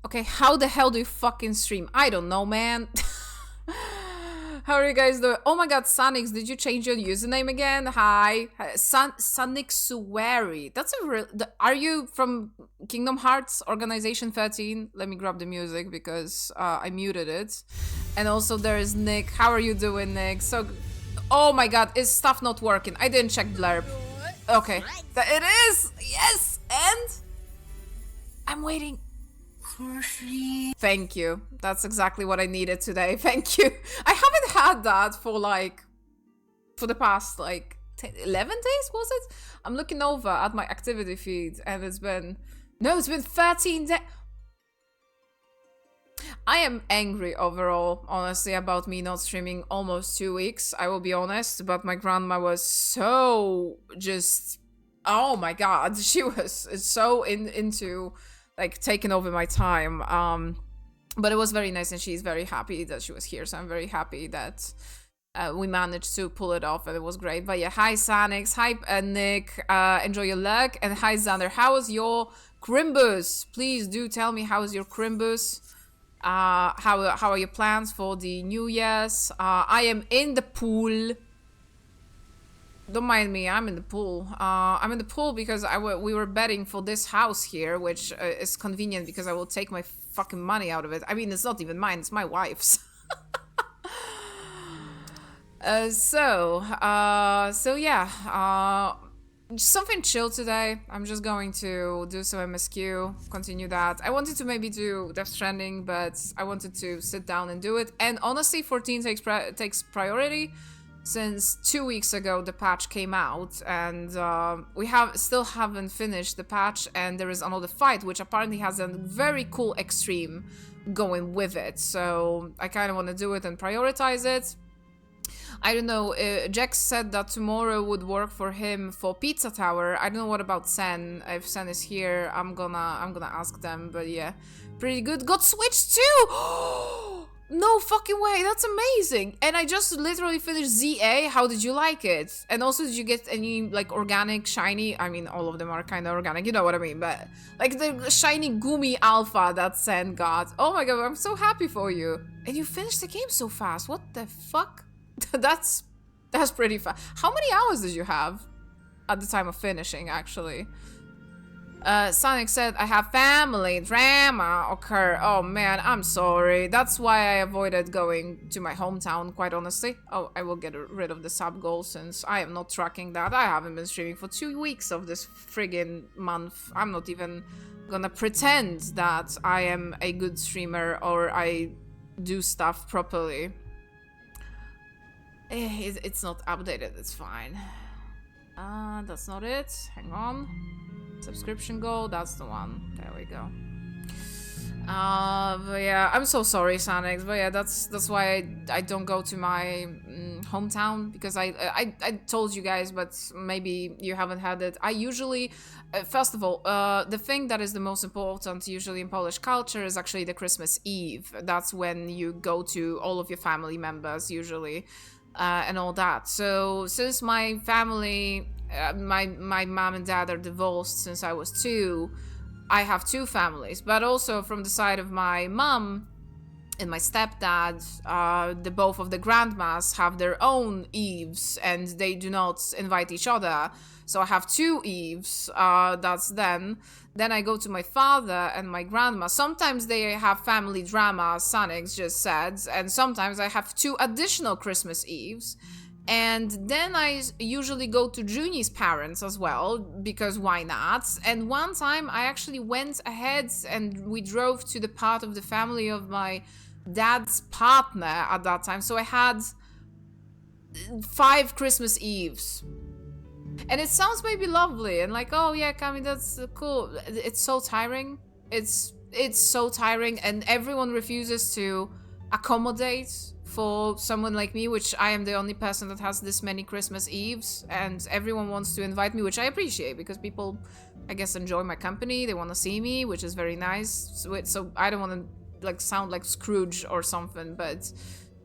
Okay, how the hell do you fucking stream? I don't know, man. How are you guys doing? Oh my god, Sonix, did you change your username again? Hi. Sonic Suwari. That's a real... Are you from Kingdom Hearts Organization 13? Let me grab the music because I muted it. And also there is Nick. How are you doing, Nick? So... Oh my god, is stuff not working? I didn't check Blurb. Okay. It is! Yes! And... I'm waiting. Thank you. That's exactly what I needed today. Thank you. I haven't had that for like... For the past like 11 days, was it? I'm looking over at my activity feed and it's been... No, it's been 13 days. I am angry overall, honestly, about me not streaming almost 2 weeks. I will be honest, but my grandma was so just... Oh my god, she was so into... like taking over my time, but it was very nice and she's very happy that she was here, so I'm very happy that we managed to pull it off and it was great. But yeah, hi Sanix, hi Nick, enjoy your luck, and hi Xander, how is your Crimbus? Please do tell me how is your Crimbus. How are your plans for the New Year's? I am in the pool. Don't mind me, I'm in the pool. I'm in the pool because we were betting for this house here, which is convenient because I will take my fucking money out of it. I mean, it's not even mine, it's my wife's. So yeah, something chill today. I'm just going to do some MSQ, continue that. I wanted to maybe do Death Stranding, but I wanted to sit down and do it. And honestly, 14 takes priority. Since 2 weeks ago the patch came out, and we still haven't finished the patch, and there is another fight which apparently has a very cool extreme going with it, so I kind of want to do it and prioritize it. I don't know, Jax said that tomorrow would work for him for Pizza Tower. I don't know what about Sen. If Sen is here, I'm gonna ask them, but yeah, pretty good. Got Switch too! No fucking way, that's amazing! And I just literally finished ZA, how did you like it? And also, did you get any, like, organic, shiny... I mean, all of them are kind of organic, you know what I mean, but... Like, the shiny Gumi Alpha that Sen got. Oh my god, I'm so happy for you. And you finished the game so fast, what the fuck? That's pretty fast. How many hours did you have? At the time of finishing, actually. Sonic said, I have family drama occur. Oh man, I'm sorry. That's why I avoided going to my hometown, quite honestly. Oh, I will get rid of the sub goal since I am not tracking that. I haven't been streaming for 2 weeks of this friggin' month. I'm not even gonna pretend that I am a good streamer or I do stuff properly. It's not updated, it's fine. That's not it. Hang on. Subscription goal, that's the one. There we go. But yeah, I'm so sorry, Sanix. But yeah, that's why I don't go to my hometown, because I told you guys, but maybe you haven't had it. I usually, first of all, the thing that is the most important usually in Polish culture is actually the Christmas Eve. That's when you go to all of your family members usually, and all that. So since my family. My mom and dad are divorced since I was 2. I have 2 families, but also from the side of my mom and my stepdad, both of the grandmas have their own Eves and they do not invite each other. So I have 2 Eves, that's then. Then I go to my father and my grandma. Sometimes they have family drama, Sonix just said, and sometimes I have 2 additional Christmas Eves. And then I usually go to Juni's parents as well, because why not? And one time I actually went ahead and we drove to the part of the family of my dad's partner at that time. So I had 5 Christmas Eves. And it sounds maybe lovely and like, oh yeah, Cami, that's cool. It's so tiring. It's so tiring, and everyone refuses to accommodate for someone like me, which I am the only person that has this many Christmas Eves, and everyone wants to invite me, which I appreciate, because people, I guess, enjoy my company, they want to see me, which is very nice. So I don't want to like sound like Scrooge or something, but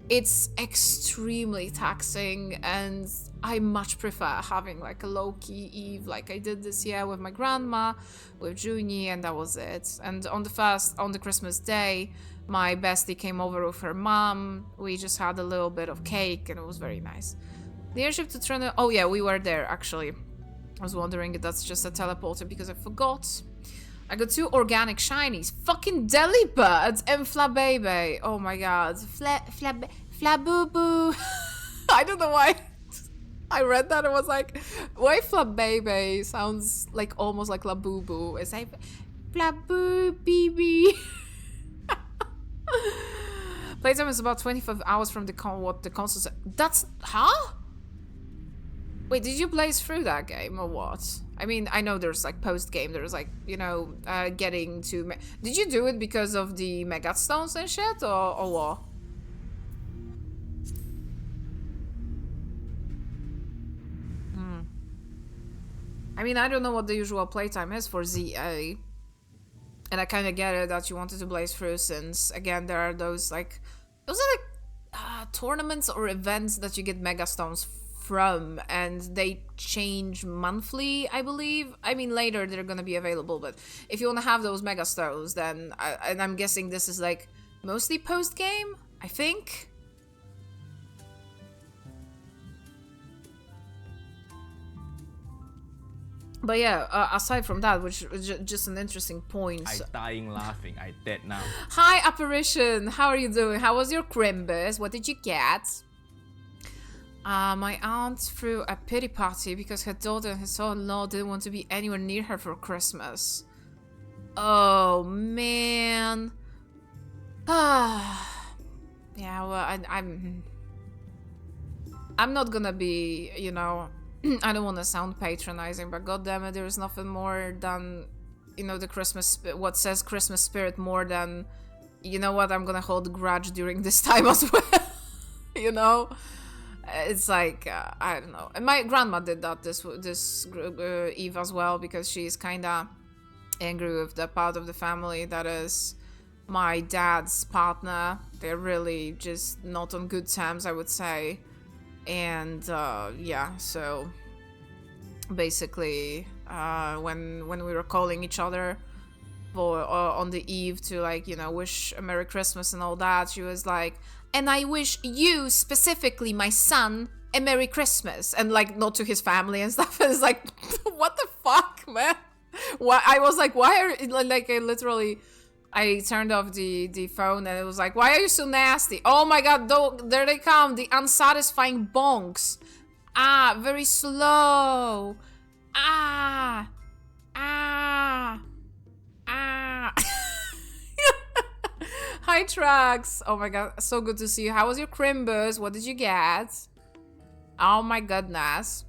it's extremely taxing, and I much prefer having like a low-key Eve like I did this year with my grandma, with Junie, and that was it. And on the Christmas day, my bestie came over with her mom. We just had a little bit of cake, and it was very nice. The airship to Treno... Oh yeah, we were there, actually. I was wondering if that's just a teleporter because I forgot. I got 2 organic shinies. Fucking Delibird and Flabebe. Oh my god. Flabubu. I don't know why. I read that and was like, why Flabebe sounds like almost like Labubu. It's like Flabubibi. Playtime is about 25 hours from what the console. That's... Huh? Wait, did you blaze through that game or what? I mean, I know there's like post-game, there's like, you know, getting to... Did you do it because of the Megastones and shit, or what? I mean, I don't know what the usual playtime is for ZA. And I kind of get it that you wanted to blaze through since, again, there are those like... Those are like tournaments or events that you get Megastones from, and they change monthly, I believe. I mean, later they're gonna be available, but if you want to have those Megastones, then... and I'm guessing this is like mostly post-game, I think? But yeah, aside from that, which is just an interesting point. I dying laughing. I dead now. Hi, Apparition. How are you doing? How was your Crimbus? What did you get? My aunt threw a pity party because her daughter and her son-in-law didn't want to be anywhere near her for Christmas. Oh, man. Yeah, well, I'm not gonna be, you know... I don't want to sound patronizing, but goddammit, there's nothing more than, you know, the Christmas... What says Christmas spirit more than... You know what, I'm gonna hold a grudge during this time as well. You know? It's like, I don't know. And my grandma did that this Eve as well, because she's kinda angry with the part of the family that is my dad's partner. They're really just not on good terms, I would say. And yeah, so basically when we were calling each other for on the eve to, like, you know, wish a Merry Christmas and all that, she was like, and I wish you specifically, my son, a Merry Christmas, and like not to his family and stuff. And it's like, what the fuck, man? Why? I was like, why are like I turned off the phone and it was like, why are you so nasty? Oh my god, there they come, the unsatisfying bonks. Ah, very slow. Ah. Hi, Trax. Oh my god, so good to see you. How was your Crimbus? What did you get? Oh my goodness.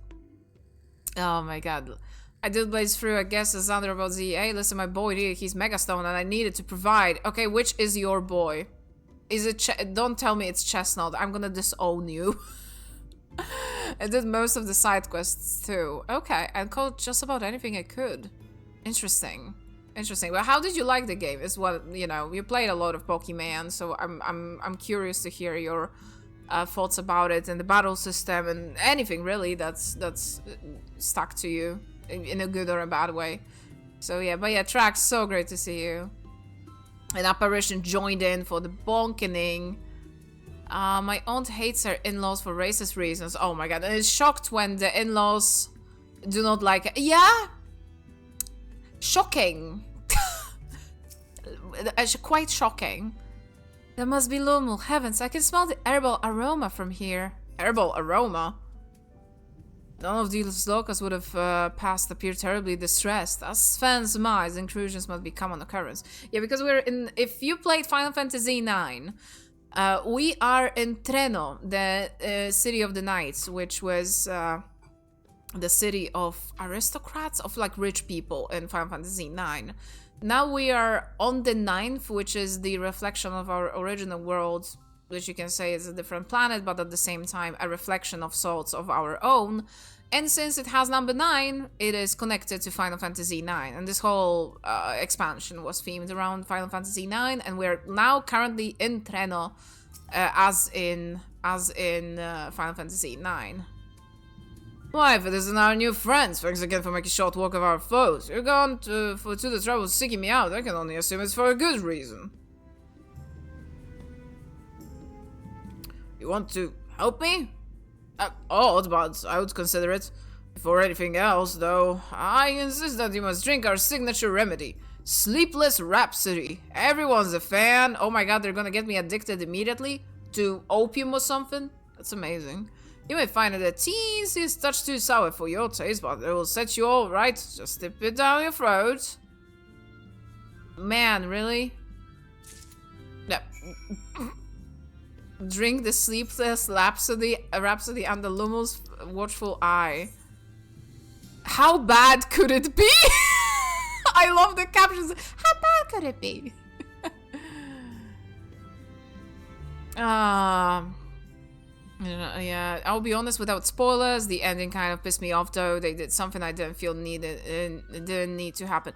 Oh my god. I did blaze through, I guess, as under about ZA. Listen, my boy here, he's Megastone, and I needed to provide. Okay, which is your boy? Is it don't tell me it's Chestnut. I'm gonna disown you. I did most of the side quests too. Okay, I caught just about anything I could. Interesting. Interesting. Well, how did you like the game? Is what, you know, you played a lot of Pokemon, so I'm curious to hear your thoughts about it and the battle system and anything really that's stuck to you. In a good or a bad way. So yeah, but yeah, Trax, so great to see you. An Apparition joined in for the bonkening. My aunt hates her in-laws for racist reasons. Oh my god, and is shocked when the in-laws do not like it. Yeah? Shocking. Quite shocking. That must be Lumul. Heavens, I can smell the herbal aroma from here. Herbal aroma? None of these locals would have passed appear terribly distressed. As fans surmise, intrusions must be common occurrence. Yeah, because we're in... If you played Final Fantasy IX, we are in Treno, the city of the knights, which was the city of aristocrats, of like rich people in Final Fantasy IX. Now we are on the 9th, which is the reflection of our original world, which you can say is a different planet, but at the same time a reflection of sorts of our own. And since it has number 9, it is connected to Final Fantasy IX. And this whole expansion was themed around Final Fantasy IX, and we're now currently in Treno, as in Final Fantasy IX. Why, if it isn't our new friends, thanks again for making short work of our foes. You're gone to the trouble of seeking me out. I can only assume it's for a good reason. You want to help me? Odd, but I would consider it. Before anything else, though, I insist that you must drink our signature remedy, Sleepless Rhapsody. Everyone's a fan. Oh my god, they're gonna get me addicted immediately to opium or something. That's amazing. You may find it a teensy touch too sour for your taste, but it will set you all right. Just dip it down your throat. Man, really? Yeah. Drink the Sleepless Rhapsody under Lummel's watchful eye. How bad could it be? I love the captions. How bad could it be? Yeah, I'll be honest, without spoilers, the ending kind of pissed me off though. They did something I didn't feel needed and it didn't need to happen.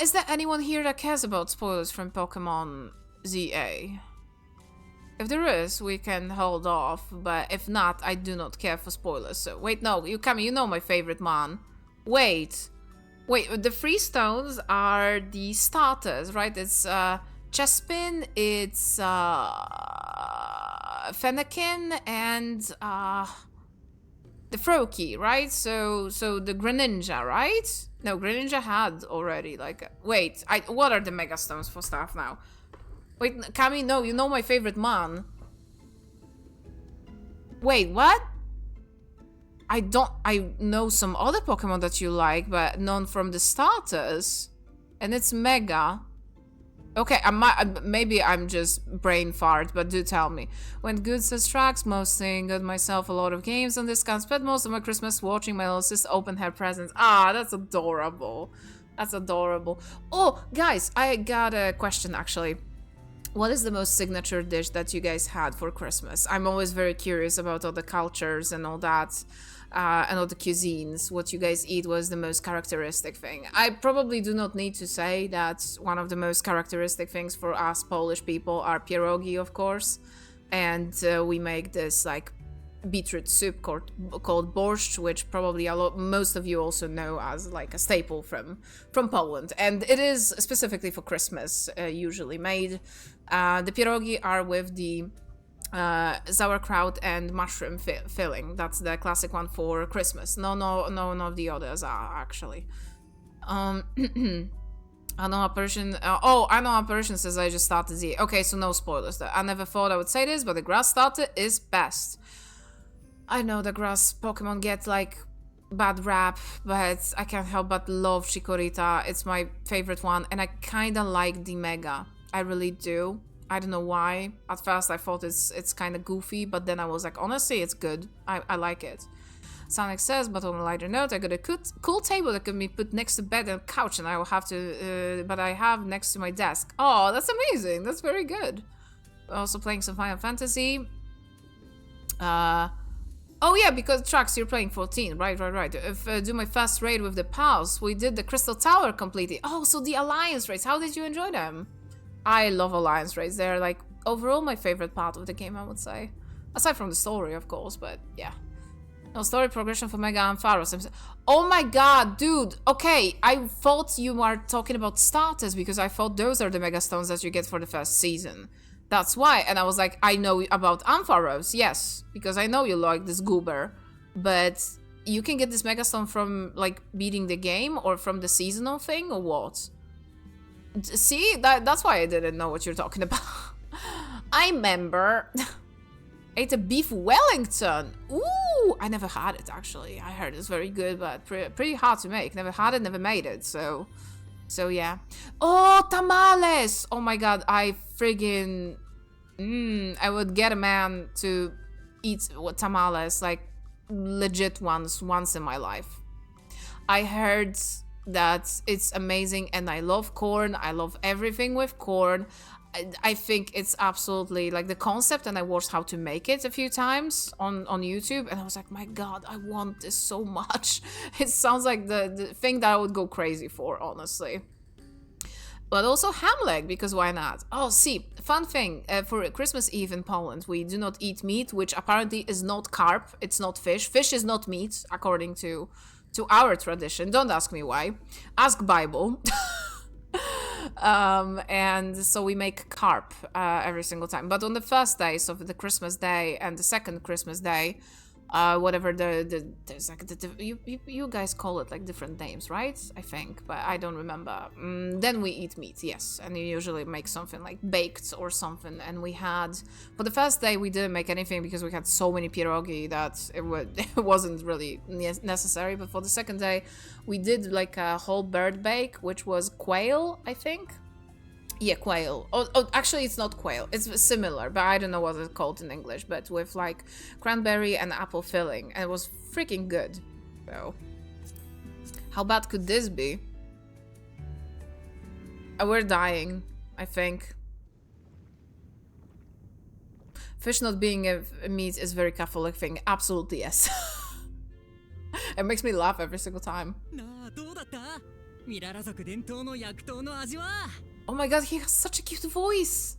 Is there anyone here that cares about spoilers from Pokemon ZA? If there is, we can hold off, but if not, I do not care for spoilers. So wait, no, you know my favorite man. Wait, the free stones are the starters, right? It's Chespin, it's Fennekin, and the Froakie, right? So the Greninja, right? No, Greninja had already like. Wait, what are the Mega Stones for stuff now? Wait, Kami, no, you know my favorite man. Wait, what? I know some other Pokemon that you like, but none from the starters. And it's Mega. Okay, maybe I'm just brain fart, but do tell me. When good says tracks, mostly got myself a lot of games on discount. Spent most of my Christmas watching my little sister open her presents. Ah, that's adorable. That's adorable. Oh, guys, I got a question actually. What is the most signature dish that you guys had for Christmas? I'm always very curious about all the cultures and all that, and all the cuisines. What you guys eat was the most characteristic thing. I probably do not need to say that one of the most characteristic things for us Polish people are pierogi, of course, and we make this like beetroot soup called borscht, which probably most of you also know as like a staple from Poland, and it is specifically for Christmas usually made. The pierogi are with the sauerkraut and mushroom filling. That's the classic one for Christmas. None of the others are actually. I know a person. I know a person says I just started the. Okay, so no spoilers there. I never thought I would say this, but the grass starter is best. I know the grass Pokemon get like bad rap, but I can't help but love Chikorita. It's my favorite one, and I kinda like the Mega. I really do. I don't know why. At first I thought it's kind of goofy, but then I was like, honestly, it's good. I like it. Sonic says, but on a lighter note, I got a cool table that can be put next to bed and couch, and I will have to, but I have next to my desk. Oh, that's amazing. That's very good. Also playing some Final Fantasy. Oh yeah, because Trax, you're playing 14, right. If do my first raid with the pals, we did the Crystal Tower completely. Oh, so the Alliance raids, how did you enjoy them? I love Alliance raids. They're like overall my favorite part of the game, I would say. Aside from the story, of course, but yeah. No story progression for Mega and Pharos. Oh my god, dude. Okay, I thought you were talking about starters because I thought those are the Mega Stones that you get for the first season. That's why. And I was like, I know about Ampharos, yes, because I know you like this goober. But you can get this Mega Stone from like beating the game or from the seasonal thing or what? See, that's why I didn't know what you're talking about. I remember. Ate a beef Wellington. Ooh, I never had it actually. I heard it's very good, but pretty hard to make. Never had it, never made it. So yeah. Oh, tamales. Oh my god, I friggin' I would get a man to eat tamales, like legit ones, once in my life. I heard that it's amazing, and I love corn. I love everything with corn. I think it's absolutely like the concept, and I watched how to make it a few times on YouTube, and I was like, my god, I want this so much. It sounds like the thing that I would go crazy for, honestly. But also ham leg, because why not? Oh, see, fun thing, for Christmas Eve in Poland, we do not eat meat, which apparently is not carp, it's not fish. Fish is not meat, according to our tradition. Don't ask me why. Ask Bible. And so we make carp every single time. But on the first day, so for the Christmas day and the second Christmas day, whatever there's like you guys call it like different names, right? I think, but I don't remember. Then we eat meat, yes, and you usually make something like baked or something. And we had, for the first day we didn't make anything because we had so many pierogi that it wasn't really necessary. But for the second day we did like a whole bird bake, which was quail, I think. Yeah, quail. Oh, actually, it's not quail. It's similar, but I don't know what it's called in English. But with like cranberry and apple filling, and it was freaking good. So, how bad could this be? We're dying, I think. Fish not being a meat is very Catholic thing. Absolutely, yes. It makes me laugh every single time. Oh my god, he has such a cute voice!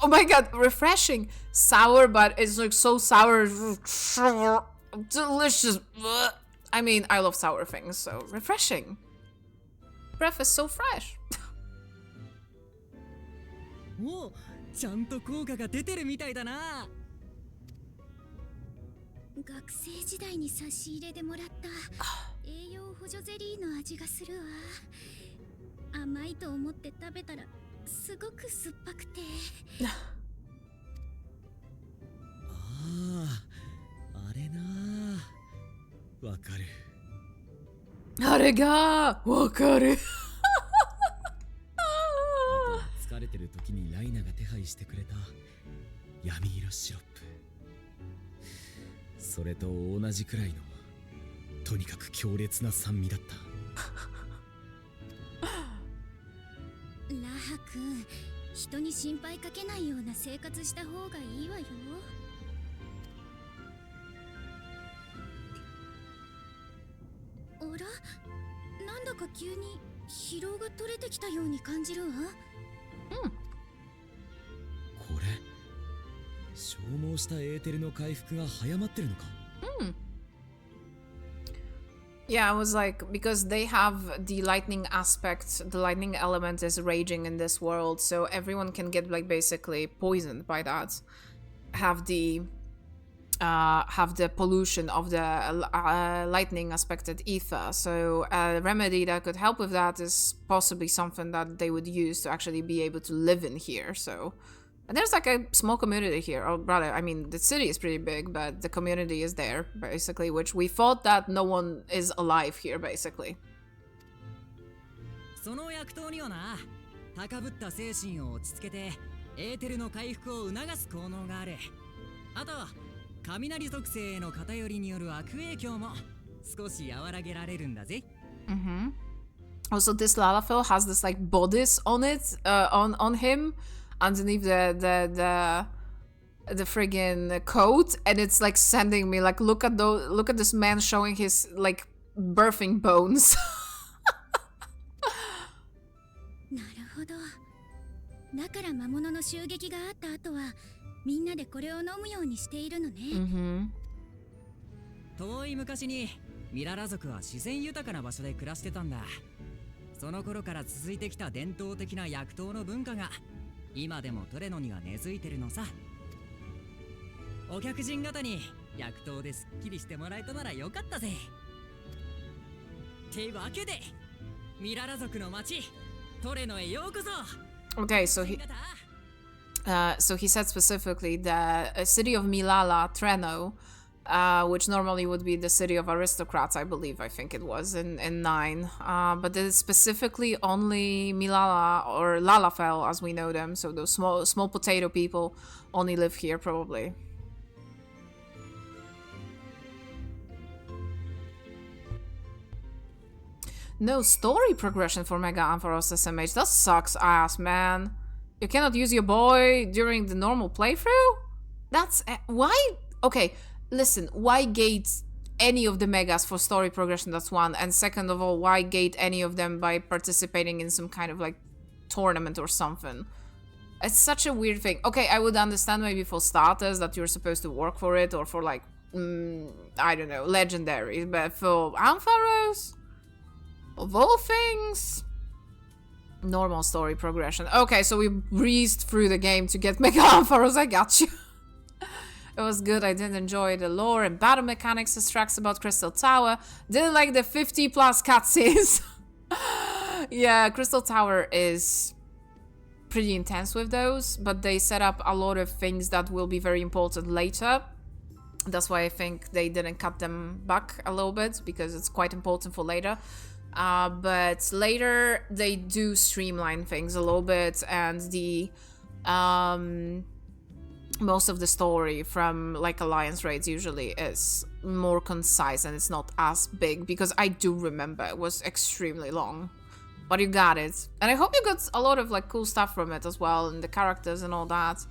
Oh my god, refreshing! Sour, but it's like so sour. Delicious. I mean, I love sour things, so refreshing. Breath is so fresh. お、ちゃんと効果が出てるみたいだな。学生時代に差し入れでもらった栄養補助ゼリーの味がするわ。甘いと思って食べたらすごく酸っぱくて。ああ、あれな。わかる。あれがわかる。疲れてる時にライナが手配してくれた闇色シロップ。それと同じくらいのとにかく強烈な酸味だった。ラハ君、人に心配かけないような生活した方がいいわよ。あら、なんだか急に疲労が取れてきたように感じるわ。これ消耗したエーテルの回復が早まってるのか。Yeah, I was like, because they have the lightning aspect, the lightning element is raging in this world, so everyone can get like basically poisoned by that. Have the pollution of the lightning aspected ether. So a remedy that could help with that is possibly something that they would use to actually be able to live in here. So. And there's like a small community here, or rather, I mean, the city is pretty big, but the community is there, basically, which we thought that no one is alive here, basically. その薬湯にはな、高ぶった精神を落ち着けてエーテルの回復を促す効能がある。あと、雷属性への偏りによる悪影響も少し和らげられるんだぜ。Also, this Lalafell has this like bodice on it, on him. Underneath the friggin' coat, and it's like sending me like look at this man showing his like birthing bones. なるほど。だから魔物の襲撃があった後はみんなでこれを飲むようにしているのね。遠い昔にミララ族は自然豊かな場所で暮らしてたんだ。その頃から続いてきた伝統的な薬湯の文化が今でもトレノには根付いてるのさ。お客人方に薬湯ですっきりしてもらえたならよかったぜ。ってわけでミララ族の町トレノへようこそ。Okay, so he said specifically the city of Milala, Treno, which normally would be the city of aristocrats, I believe. I think it was in 9. But it's specifically only Milala or Lalafell, as we know them. So those small potato people only live here, probably. No story progression for Mega Ampharos SMH. That sucks ass, man. You cannot use your boy during the normal playthrough? That's... why? Okay, listen. Why gate any of the megas for story progression? That's one. And second of all, why gate any of them by participating in some kind of like tournament or something? It's such a weird thing. Okay, I would understand maybe for starters that you're supposed to work for it, or for like, I don't know, legendary. But for Ampharos, of all things, normal story progression. Okay, so we breezed through the game to get Mega Ampharos. I got you. It was good. I did enjoy the lore and battle mechanics as tracks about Crystal Tower. Didn't like the 50 plus cutscenes. Yeah, Crystal Tower is pretty intense with those, but they set up a lot of things that will be very important later. That's why I think they didn't cut them back a little bit, because it's quite important for later. But later they do streamline things a little bit, and the most of the story from like Alliance raids usually is more concise and it's not as big, because I do remember it was extremely long. But you got it. And I hope you got a lot of like cool stuff from it as well, and the characters and all that.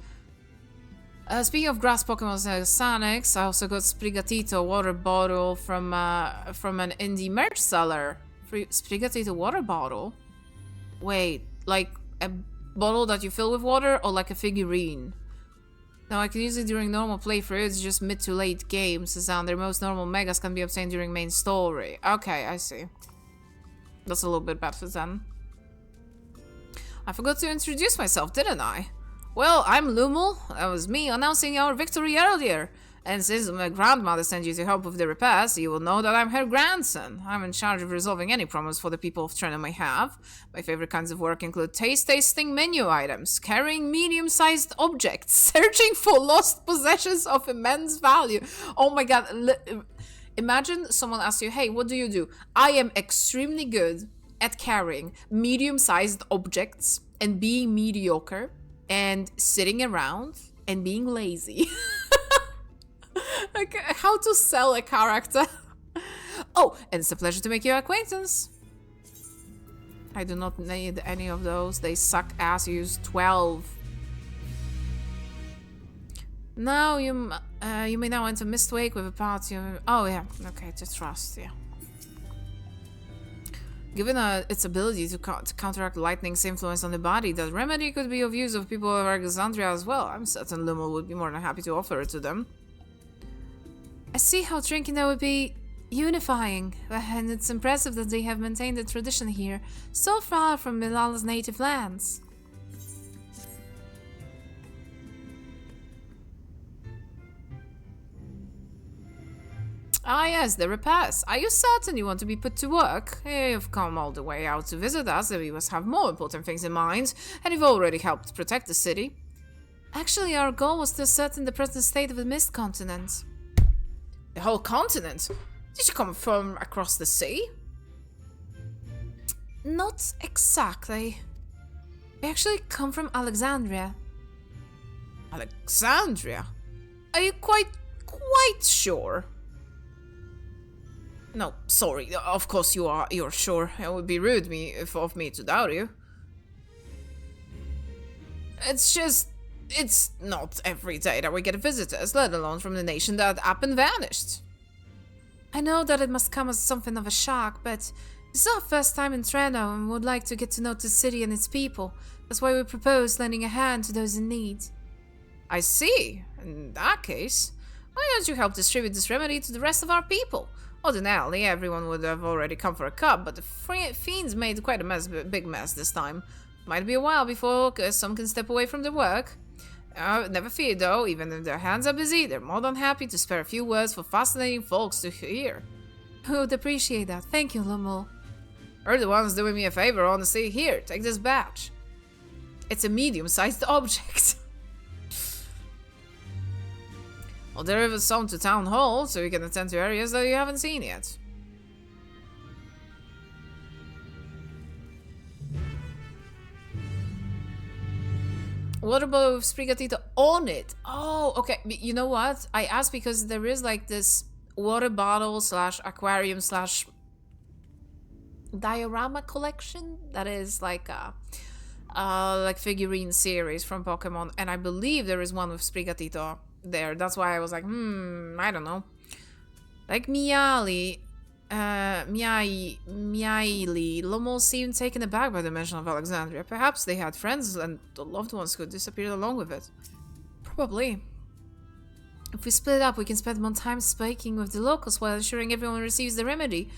Speaking of grass Pokemon Sonics, I also got Sprigatito water bottle from an indie merch seller. Sprigatito water bottle? Wait, like a bottle that you fill with water, or like a figurine? Now I can use it during normal playthroughs, just mid to late games, as their most normal megas can be obtained during main story. Okay, I see. That's a little bit better then. I forgot to introduce myself, didn't I? Well, I'm Lumel. That was me announcing our victory earlier. And since my grandmother sent you to help with the repairs, you will know that I'm her grandson. I'm in charge of resolving any problems for the people of Trenum may have. My favorite kinds of work include tasting menu items, carrying medium-sized objects, searching for lost possessions of immense value. Oh my god, imagine someone asks you, hey, what do you do? I am extremely good at carrying medium-sized objects and being mediocre and sitting around and being lazy. Like, how to sell a character. Oh, and it's a pleasure to make your acquaintance. I do not need any of those. They suck ass. Use 12. Now you may now enter Mistwake with a party. Oh yeah, okay, to trust, yeah. Given its ability to counteract lightning's influence on the body, that remedy could be of use of people of Alexandria as well. I'm certain Lumel would be more than happy to offer it to them. I see how drinking that would be unifying, and it's impressive that they have maintained the tradition here, so far from Milala's native lands. Ah yes, the repairs. Are you certain you want to be put to work? You've come all the way out to visit us, and we must have more important things in mind, and you've already helped protect the city. Actually, our goal was to ascertain the present state of the Mist Continent. The whole continent? Did you come from across the sea? Not exactly. We actually come from Alexandria. Alexandria? Are you quite sure? No, sorry. Of course you're sure. It would be rude of me to doubt you. It's just... It's not every day that we get visitors, let alone from the nation that up and vanished. I know that it must come as something of a shock, but this is our first time in Treno and would like to get to know the city and its people. That's why we propose lending a hand to those in need. I see. In that case, why don't you help distribute this remedy to the rest of our people? Ordinarily, everyone would have already come for a cup, but the fiends made quite a big mess this time. Might be a while before some can step away from their work. Never fear though, even if their hands are busy, they're more than happy to spare a few words for fascinating folks to hear. I would appreciate that. Thank you, Lumel. You're the ones doing me a favor, honestly. Here, take this badge. It's a medium-sized object. I'll deliver some to Town Hall, so you can attend to areas that you haven't seen yet. Water bottle with Sprigatito on it. Oh, okay. You know what? I asked because there is like this water bottle / aquarium / diorama collection that is like a like figurine series from Pokemon, and I believe there is one with Sprigatito there. That's why I was like, I don't know. Like Miali, Miaili, Lommel seemed taken aback by the mention of Alexandria. Perhaps they had friends and loved ones who disappeared along with it. Probably. If we split up, we can spend more time speaking with the locals while ensuring everyone receives the remedy.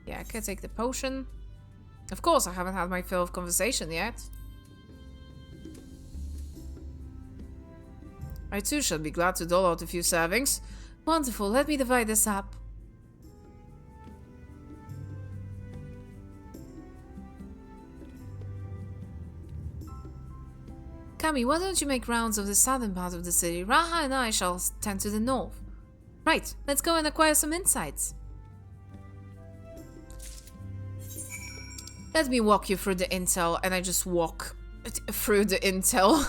Yeah, I can take the potion. Of course, I haven't had my fill of conversation yet. I too shall be glad to dole out a few servings. Wonderful, let me divide this up. Kami, why don't you make rounds of the southern part of the city? Raha and I shall tend to the north. Right, let's go and acquire some insights. Let me walk you through the intel, and I just walk through the intel.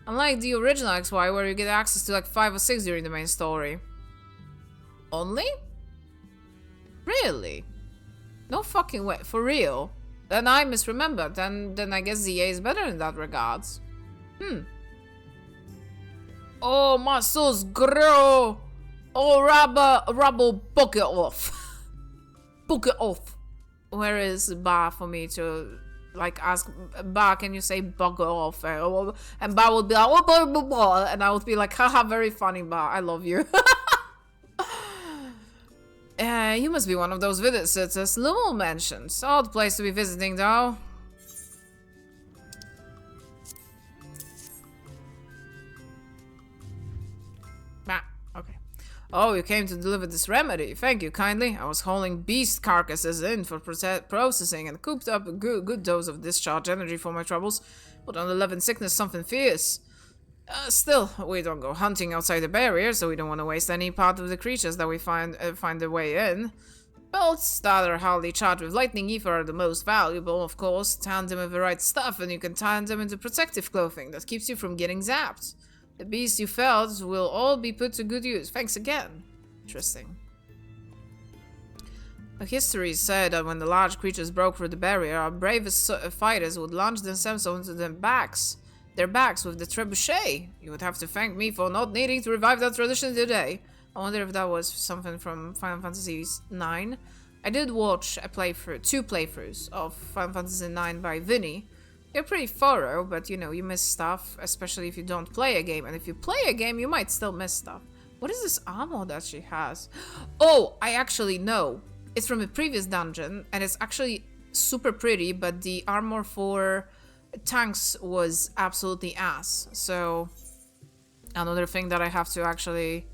Unlike the original XY, where you get access to like 5 or 6 during the main story. Only? Really? No fucking way. For real? Then I misremembered. Then I guess ZA is better in that regards. Oh, my souls grow. Oh, Rabble, book it off. Book it off. Where is Ba for me to like ask Ba, can you say bugger off? And Ba would be like, oh, blah, blah, blah. And I would be like, haha, very funny, Ba. I love you. You must be one of those visitors Lumel mentioned. Odd place to be visiting, though. Ah, okay. Oh, you came to deliver this remedy. Thank you kindly. I was hauling beast carcasses in for processing and cooped up a good dose of discharge energy for my troubles. But on the 11 sickness, something fierce. Still, we don't go hunting outside the barrier, so we don't want to waste any part of the creatures that we find their way in. Bolts that are hardly charged with lightning ether are the most valuable, of course. Tan them with the right stuff, and you can turn them into protective clothing that keeps you from getting zapped. The beasts you felled will all be put to good use. Thanks again. Interesting. A history said that when the large creatures broke through the barrier, our bravest fighters would launch themselves onto their backs with the trebuchet. You would have to thank me for not needing to revive that tradition today. I wonder if that was something from Final Fantasy IX. I did watch two playthroughs of Final Fantasy IX by Vinny. They're pretty thorough, but you know, you miss stuff, especially if you don't play a game. And if you play a game, you might still miss stuff. What is this armor that she has? Oh, I actually know. It's from a previous dungeon, and it's actually super pretty, but the armor for tanks was absolutely ass. So another thing that I have to actually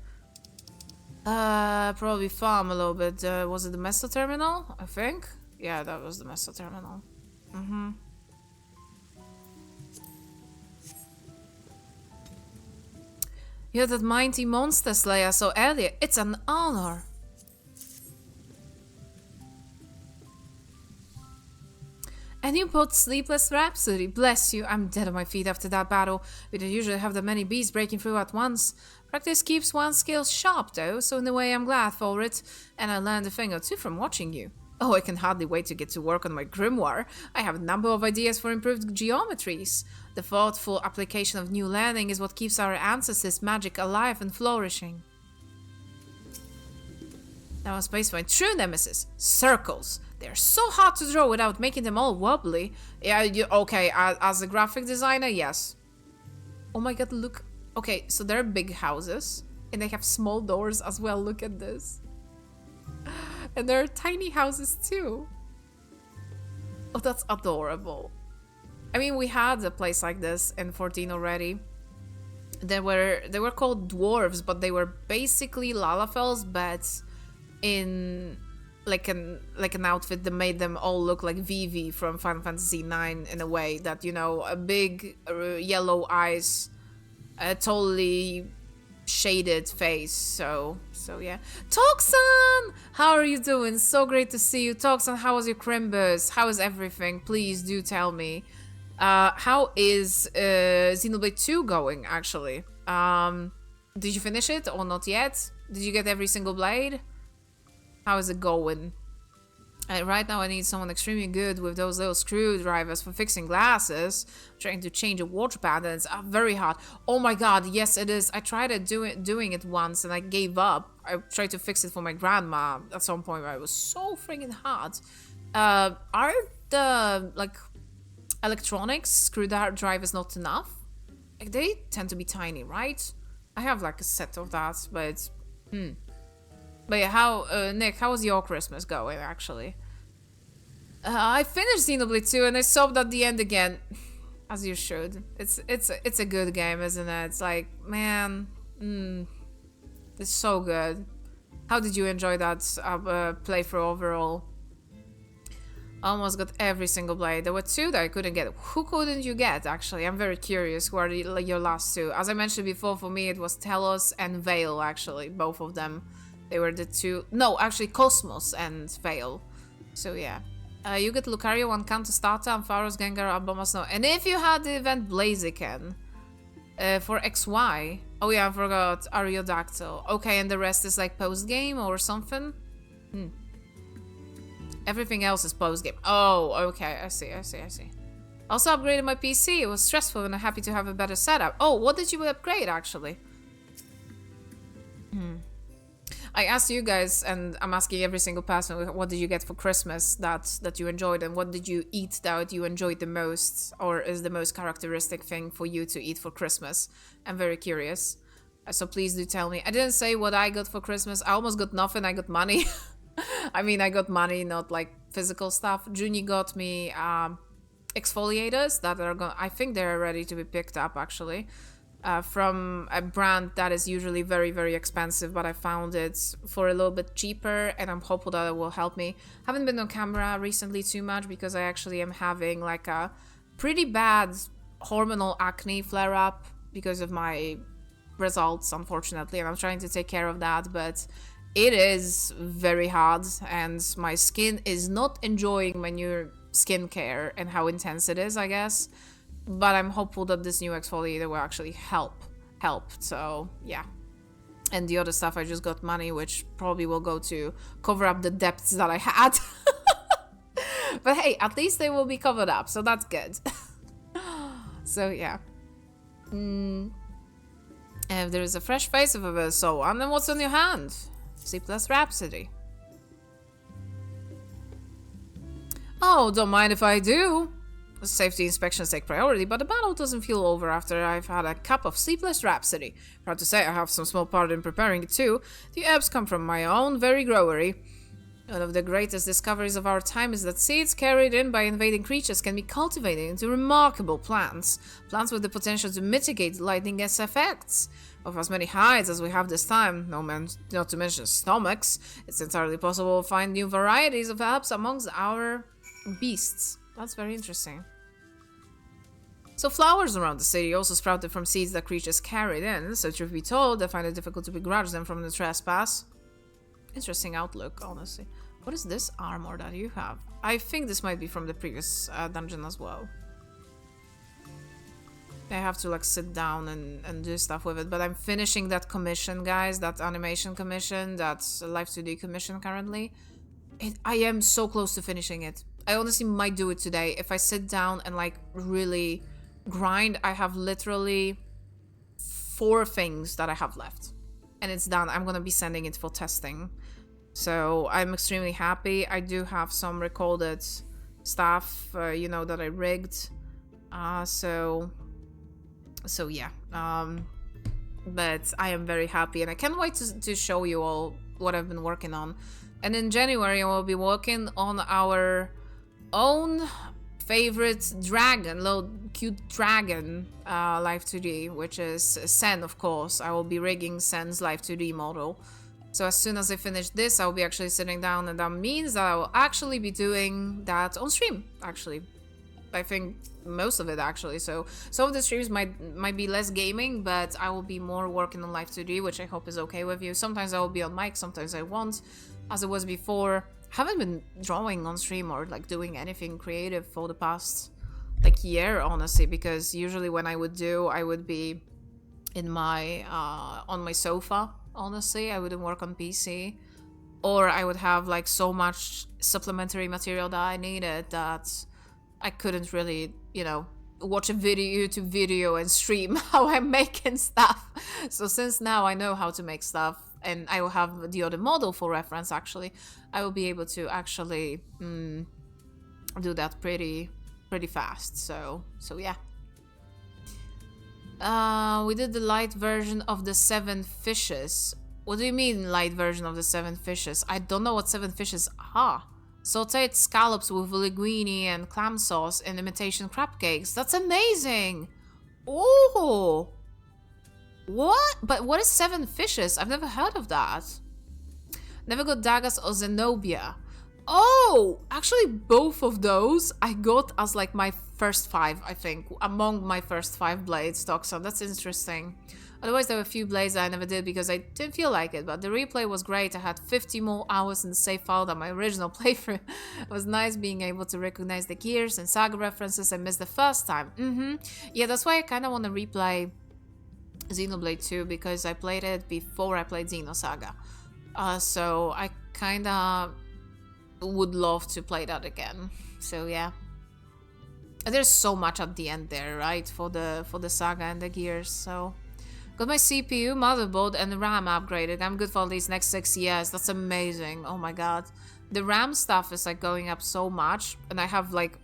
probably farm a little bit. Was it the Meso Terminal? I think. Yeah, that was the Meso Terminal. You're that mighty monster slayer so earlier. It's an honor. And you bought Sleepless Rhapsody. Bless you, I'm dead on my feet after that battle. We don't usually have that many beasts breaking through at once. Practice keeps one's skills sharp though, so in a way I'm glad for it. And I learned a thing or two from watching you. Oh, I can hardly wait to get to work on my grimoire. I have a number of ideas for improved geometries. The thoughtful application of new learning is what keeps our ancestors' magic alive and flourishing. Now let's face my true nemesis, circles. They're so hard to draw without making them all wobbly. Yeah, okay, as a graphic designer, yes. Oh my god, look. Okay, so they're big houses, and they have small doors as well, look at this. And there are tiny houses too. Oh, that's adorable. I mean, we had a place like this in 14 already. They were called dwarves, but they were basically Lalafels, but in like an outfit that made them all look like Vivi from Final Fantasy IX in a way that, you know, a big yellow eyes, a totally shaded face. So yeah. Toxan! How are you doing? So great to see you. Toxan, how was your Crimbus? How is everything? Please do tell me. How is Xenoblade 2 going, actually? Did you finish it or not yet? Did you get every single blade? How is it going? Right now I need someone extremely good with those little screwdrivers for fixing glasses. Trying to change a water pattern. It's very hard. Oh my god, yes it is. I tried doing it once and I gave up. I tried to fix it for my grandma at some point, but it was so freaking hard. Are the, like, electronics screwdrivers not enough? Like, they tend to be tiny, right? I have like a set of that, but But yeah, how, Nick, how was your Christmas going, actually? I finished Xenoblade 2 and I sobbed at the end again. As you should. It's a good game, isn't it? It's like, man, it's so good. How did you enjoy that playthrough overall? Almost got every single blade. There were 2 that I couldn't get. Who couldn't you get, actually? I'm very curious. Who are your last 2? As I mentioned before, for me it was Telos and Veil, actually. Both of them. They were the 2... No, actually Cosmos and Veil. So yeah. You get Lucario, 1 counter starter, Ampharos, Gengar, Abomas, no. And if you had the event Blaziken for XY... Oh yeah, I forgot. Ariodactyl. Okay, and the rest is like post-game or something? Everything else is post-game. Oh, okay. I see. Also upgraded my PC. It was stressful and I'm happy to have a better setup. Oh, what did you upgrade, actually? I asked you guys, and I'm asking every single person, what did you get for Christmas that you enjoyed, and what did you eat that you enjoyed the most, or is the most characteristic thing for you to eat for Christmas? I'm very curious. So please do tell me. I didn't say what I got for Christmas. I almost got nothing. I got money. I mean, I got money, not like physical stuff. Junie got me exfoliators that are going. I think they're ready to be picked up, actually. From a brand that is usually very, very expensive, but I found it for a little bit cheaper, and I'm hopeful that it will help me. Haven't been on camera recently too much because I actually am having like a pretty bad hormonal acne flare-up because of my results, unfortunately, and I'm trying to take care of that, but it is very hard, and my skin is not enjoying my new skincare and how intense it is, I guess. But I'm hopeful that this new exfoliator will actually help. So, yeah. And the other stuff, I just got money, which probably will go to cover up the depths that I had. But hey, at least they will be covered up, so that's good. So, yeah. If there is a fresh face of a so on, then what's on your hand? Sleepless Rhapsody. Oh, don't mind if I do. Safety inspections take priority, but the battle doesn't feel over after I've had a cup of Sleepless Rhapsody. Proud to say I have some small part in preparing it too. The herbs come from my own very growery. One of the greatest discoveries of our time is that seeds carried in by invading creatures can be cultivated into remarkable plants. Plants with the potential to mitigate lightning's effects. Of as many hides as we have this time, not to mention stomachs, it's entirely possible to find new varieties of herbs amongst our beasts. That's very interesting. So flowers around the city also sprouted from seeds that creatures carried in, so truth be told, I find it difficult to begrudge them from the trespass. Interesting outlook, honestly. What is this armor that you have? I think this might be from the previous dungeon as well. I have to like sit down and do stuff with it, but I'm finishing that commission, guys, that animation commission, that's Life 2D commission currently. I am so close to finishing it. I honestly might do it today. If I sit down and like really grind, I have literally 4 things that I have left. And it's done. I'm gonna be sending it for testing. So I'm extremely happy. I do have some recorded stuff, you know, that I rigged. So yeah. But I am very happy and I can't wait to show you all what I've been working on. And in January, I will be working on our own favorite dragon, little cute dragon, Life 2D, which is Sen, of course. I will be rigging Sen's Life 2D model. So as soon as I finish this, I will be actually sitting down, and that means that I will actually be doing that on stream, actually. I think most of it, actually. So some of the streams might be less gaming, but I will be more working on Life 2D, which I hope is okay with you. Sometimes I will be on mic, sometimes I won't, as it was before. Haven't been drawing on stream or like doing anything creative for the past like year, honestly, because usually when I would be in my on my sofa, honestly. I wouldn't work on PC or I would have like so much supplementary material that I needed that I couldn't really, you know, watch a YouTube video and stream how I'm making stuff. So since now I know how to make stuff, and I will have the other model for reference, actually, I will be able to actually do that pretty fast. So yeah. We did the light version of the 7 fishes. What do you mean light version of the 7 fishes? I don't know what 7 fishes are. Sauteed scallops with linguine and clam sauce and imitation crab cakes. That's amazing! Oh! What? But what is 7 fishes? I've never heard of that. Never got daggers or Zenobia. Oh! Actually, both of those I got as like my first 5, I think. Among my first 5 blades, Toxon. That's interesting. Otherwise, there were a few blades that I never did because I didn't feel like it, but the replay was great. I had 50 more hours in the save file than my original playthrough. It was nice being able to recognize the gears and saga references I missed the first time. Yeah, that's why I kind of want to replay Xenoblade 2, because I played it before I played Xenosaga. So I kind of would love to play that again. So yeah. There's so much at the end there, right? For the saga and the gears, so... Got my CPU, motherboard, and RAM upgraded. I'm good for at least next 6 years. That's amazing. Oh my god. The RAM stuff is like going up so much. And I have like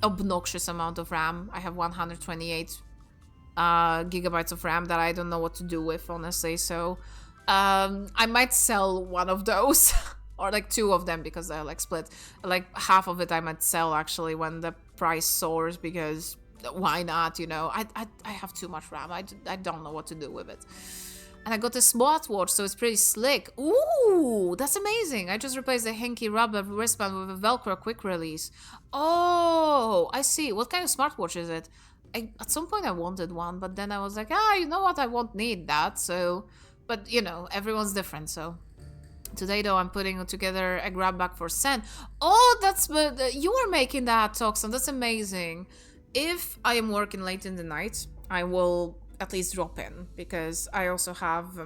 obnoxious amount of RAM. I have 128 gigabytes of RAM that I don't know what to do with, honestly. So I might sell one of those. Or like 2 of them, because they're like split. Like half of it I might sell actually when the price soars, because... why not, you know? I have too much RAM. I don't know what to do with it. And I got a smartwatch, so it's pretty slick. Ooh, that's amazing. I just replaced the hinky rubber wristband with a Velcro quick release. Oh, I see. What kind of smartwatch is it? At some point I wanted one, but then I was like, you know what? I won't need that. So, but you know, everyone's different, so... Today, though, I'm putting together a grab bag for Sen. Oh, that's... you are making that, Toxon. That's amazing. If I am working late in the night, I will at least drop in, because I also have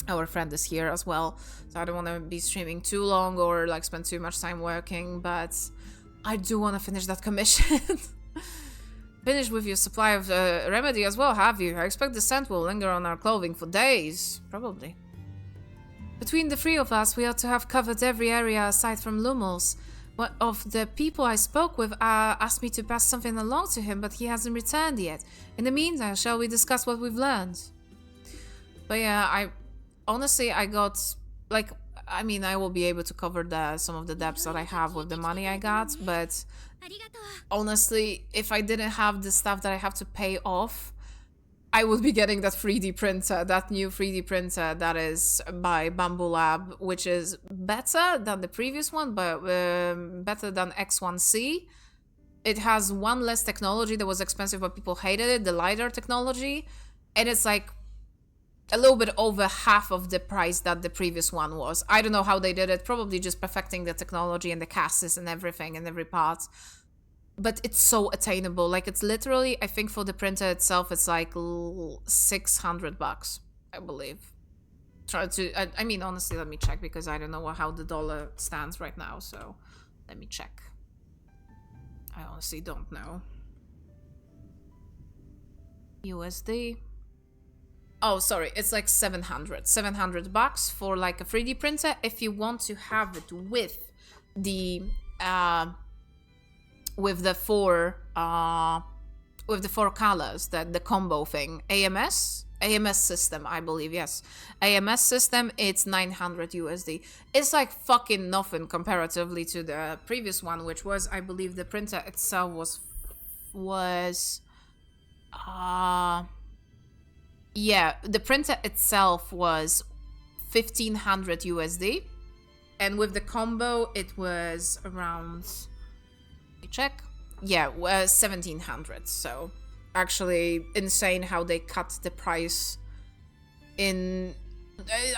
our friend is here as well, so I don't want to be streaming too long or like spend too much time working, but I do want to finish that commission. Finish with your supply of remedy as well, have you? I expect the scent will linger on our clothing for days. Probably. Between the 3 of us, we ought to have covered every area aside from Lumos. One of the people I spoke with asked me to pass something along to him, but he hasn't returned yet. In the meantime, shall we discuss what we've learned? But yeah, honestly, I got, like, I mean, I will be able to cover some of the debts that I have with the money I got, but honestly, if I didn't have the stuff that I have to pay off, I would be getting that 3D printer, that new 3D printer that is by Bamboo Lab, which is better than the previous one, but better than X1C. It has one less technology that was expensive, but people hated it, the LiDAR technology, and it's like a little bit over half of the price that the previous one was. I don't know how they did it, probably just perfecting the technology and the casts and everything and every part. But it's so attainable. Like, it's literally, I think for the printer itself, it's like $600, I believe. I mean, honestly, let me check, because I don't know how the dollar stands right now, so let me check. I honestly don't know. USD. Oh, sorry, it's like $700 for like a 3D printer if you want to have it with the with the four colors, the combo thing. AMS system, I believe, yes. AMS system, it's 900 USD. It's like fucking nothing comparatively to the previous one, which was, I believe, the printer itself yeah, the printer itself was 1500 USD, and with the combo it was around, let me check, yeah, 1700. So actually insane how they cut the price in,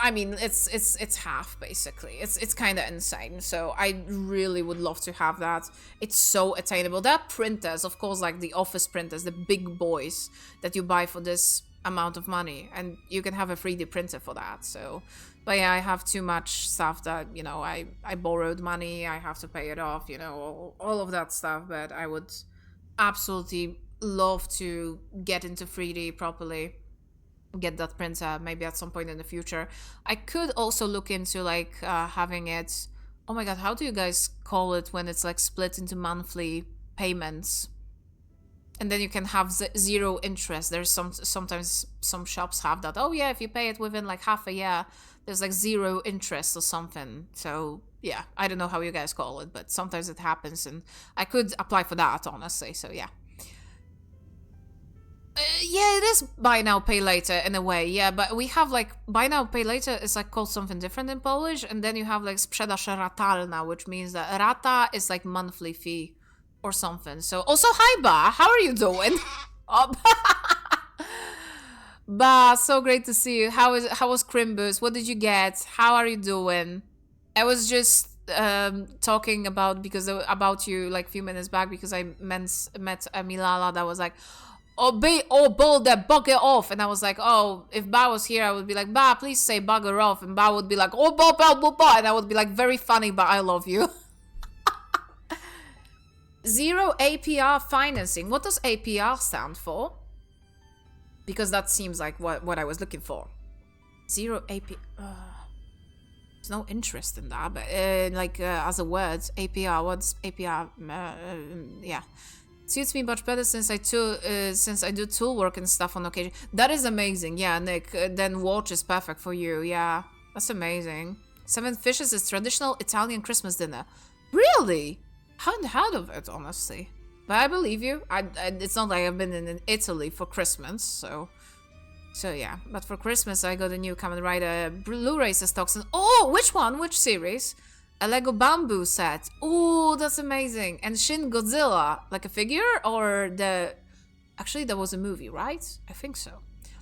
I mean, it's half basically. It's kind of insane. So I really would love to have that. It's so attainable. There are printers, of course, like the office printers, the big boys that you buy for this amount of money, and you can have a 3D printer for that. So, but yeah, I have too much stuff that, you know, I borrowed money, I have to pay it off, you know, all of that stuff. But I would absolutely love to get into 3D properly, get that printer maybe at some point in the future. I could also look into like having it, oh my god, how do you guys call it when it's like split into monthly payments? And then you can have zero interest. There's sometimes some shops have that. Oh yeah, if you pay it within like half a year, there's like zero interest or something. So yeah, I don't know how you guys call it, but sometimes it happens, and I could apply for that, honestly. So yeah. Yeah, it is buy now, pay later in a way, yeah, but we have like buy now, pay later is like called something different in Polish, and then you have like sprzedaż ratalna, which means that rata is like monthly fee or something. So also, hi Ba, how are you doing? Oh, Ba, so great to see you. How was Crimbus? What did you get? How are you doing? I was just talking about you like a few minutes back, because I met a Milala that was like, Boulder, bugger off. And I was like, oh, if Ba was here, I would be like, Ba, please say bugger off. And Ba would be like, oh, Ba. And I would be like, very funny, but I love you. Zero APR financing. What does APR stand for? Because that seems like what I was looking for. Zero APR. There's no interest in that, but as a word, APR. What's APR? Yeah. Suits me much better since I do tool work and stuff on occasion. That is amazing. Yeah, Nick. Then watch is perfect for you. Yeah, that's amazing. Seven Fishes is traditional Italian Christmas dinner. Really? Haven't heard of it, honestly. But I believe you. It's not like I've been in Italy for Christmas, so yeah. But for Christmas, I got a new Kamen Rider Blu-ray Toxin. Oh, which one? Which series? A Lego Bamboo set. Oh, that's amazing. And Shin Godzilla, like a figure, or the... Actually, that was a movie, right? I think so.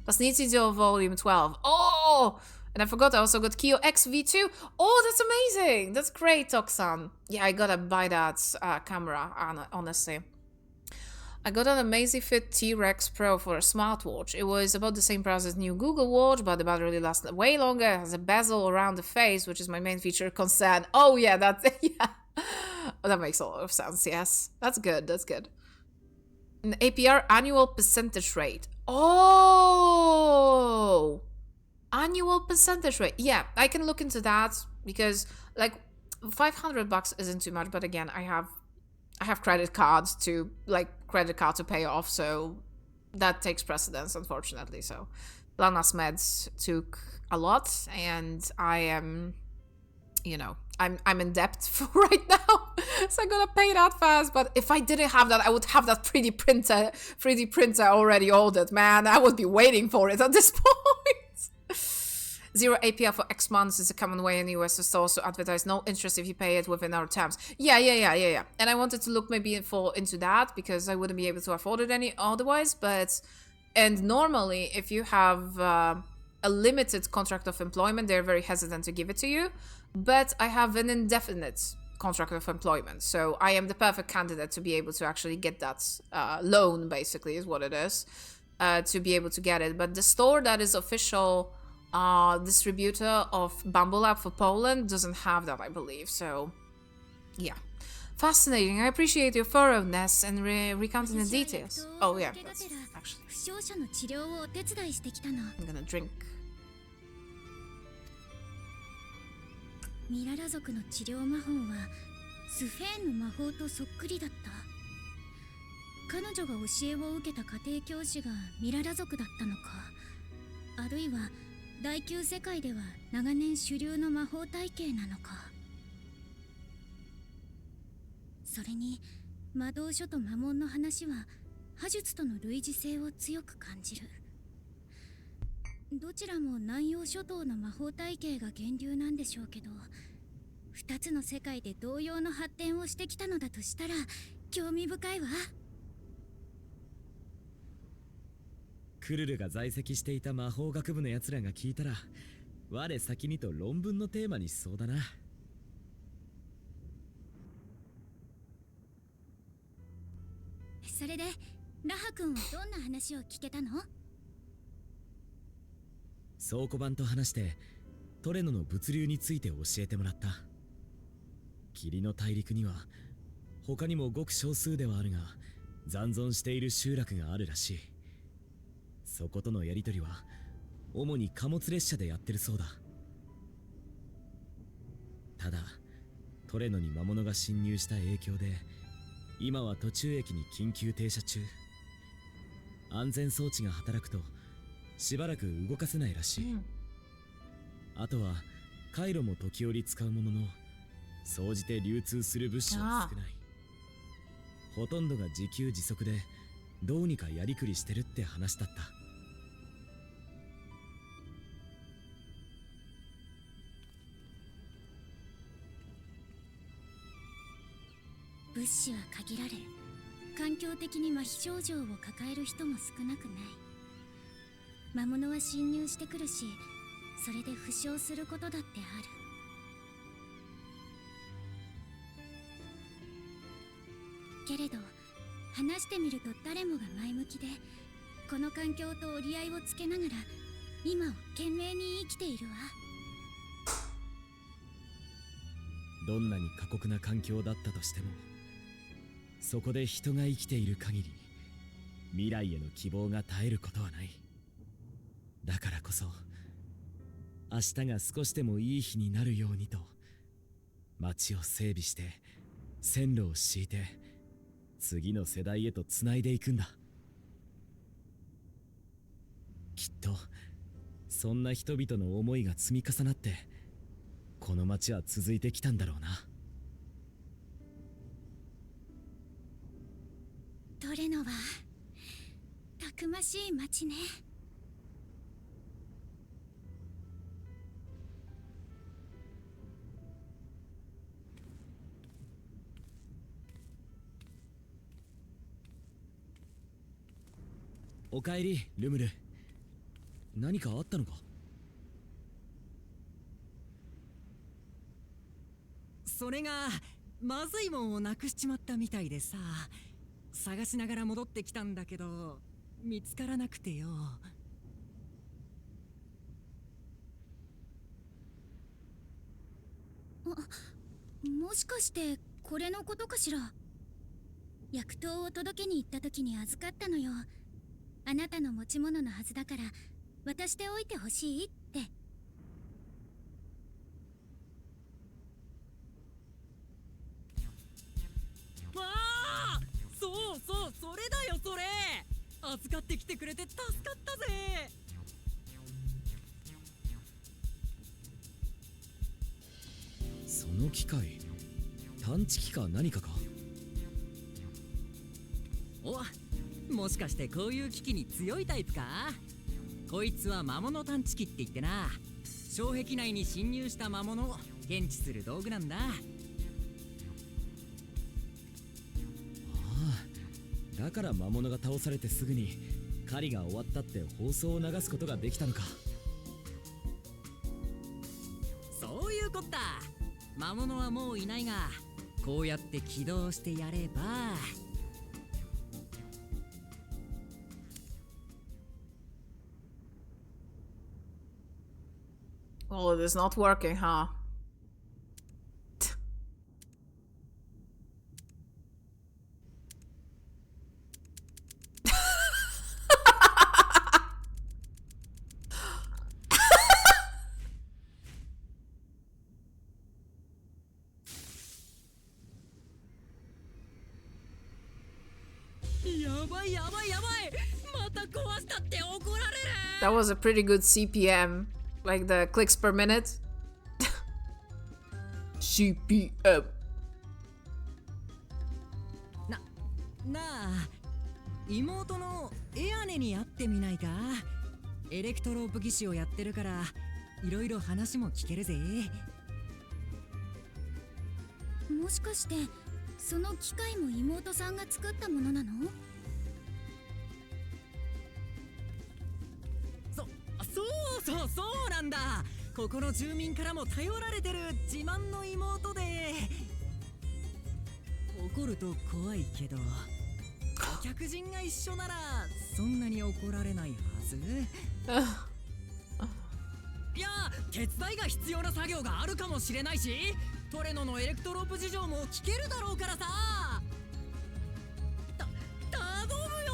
Pasnici Volume 12. Oh! And I forgot, I also got Kyo XV2. Oh, that's amazing! That's great, Toxan. Yeah, I gotta buy that camera, honestly. I got an Amazfit T-Rex Pro for a smartwatch. It was about the same price as new Google Watch, but the battery lasts way longer. It has a bezel around the face, which is my main feature concern. Oh yeah, that's yeah. Oh, that makes a lot of sense. Yes, that's good. That's good. An APR annual percentage rate. Oh, annual percentage rate. Yeah, I can look into that, because like $500 isn't too much. But again, I have credit cards to pay off, so that takes precedence, unfortunately. So Lana's meds took a lot, and I am, you know, I'm in debt for right now, so I'm gonna pay that fast. But if I didn't have that, I would have that 3D printer already ordered. Man, I would be waiting for it at this point. Zero APR for X months is a common way in the US to also advertise no interest if you pay it within our terms. Yeah. And I wanted to look maybe into that, because I wouldn't be able to afford it any otherwise. And normally, if you have a limited contract of employment, they're very hesitant to give it to you. But I have an indefinite contract of employment, so I am the perfect candidate to be able to actually get that loan, basically, is what it is, to be able to get it. But the store that is official distributor of Bumble App for Poland doesn't have that, I believe. So yeah, fascinating. I appreciate your thoroughness and recounting the details. Oh yeah, that's actually, I'm gonna drink. ミララ族の治療魔法はスフェーンの魔法とそっくりだった。彼女が教えを受けた家庭教師がミララ族だったのか、あるいは第9世界では長年主流の魔法体系なのか。それに魔導書と魔文の話は魔術との類似性を強く感じる。どちらも南洋諸島の魔法体系が源流なんでしょうけど、2つの世界で同様の発展をしてきたのだとしたら興味深いわ。クルルが在籍していた魔法学部のやつらが聞いたら、我先にと論文のテーマにしそうだな。それでラハ君はどんな話を聞けたの？倉庫番と話してトレノの物流について教えてもらった。霧の大陸には他にもごく少数ではあるが残存している集落があるらしい。そことのやり取りは主に貨物列車でやってるそうだ。ただトレノに魔物が侵入した影響で今は途中駅に緊急停車中。安全装置が働くとしばらく動かせないらしい。あとは回路も時折使うものの総じて流通する物資は少ない。ほとんどが自給自足でどうにかやりくりしてるって話だった。物資は限られ、環境的に麻痺症状を抱える人も少なくない。魔物は侵入してくるし、それで負傷することだってある。けれど話してみると誰もが前向きで、この環境と折り合いをつけながら今を懸命に生きているわ。どんなに過酷な環境だったとしても、そこで人が生きている限り未来への希望が絶えることはない。だからこそ明日が少しでもいい日になるようにと街を整備して線路を敷いて次の世代へとつないでいくんだ。きっとそんな人々の思いが積み重なってこの街は続いてきたんだろうな。トレノはたくましい街ね。おかえりルムル。何かあったのか？それがまずいもんをなくしちまったみたいでさ、探しながら戻ってきたんだけど見つからなくてよ。もしかしてこれのことかしら。薬湯を届けに行った時に預かったのよ。あなたの持ち物のはずだから渡しておいてほしいって。わあ、そうそう、それだよそれ。預かってきてくれて助かったぜ。その機械、探知機か何かか？お、もしかしてこういう機器に強いタイプか？こいつは魔物探知機って言ってな、障壁内に侵入した魔物を検知する道具なんだ。だから魔物が倒されてすぐに狩りが終わったって放送を流すことができたのか。そういうこった。魔物はもういないが、こうやって起動してやれば。Oh, it is not working, huh? That was a pretty good CPM, like the clicks per minute. CPM. なあ、妹のエアネに会ってみないか？エレクトロープ技師をやってるからいろいろ話も聞けるぜ。もしかしてその機械も妹さんが作ったものなの？そうなんだ。ここの住民からも頼られてる自慢の妹で、怒ると怖いけどお客人が一緒ならそんなに怒られないはず。いや手伝いが必要な作業があるかもしれないし、トレノのエレクトロープ事情も聞けるだろうからさ。頼むよ。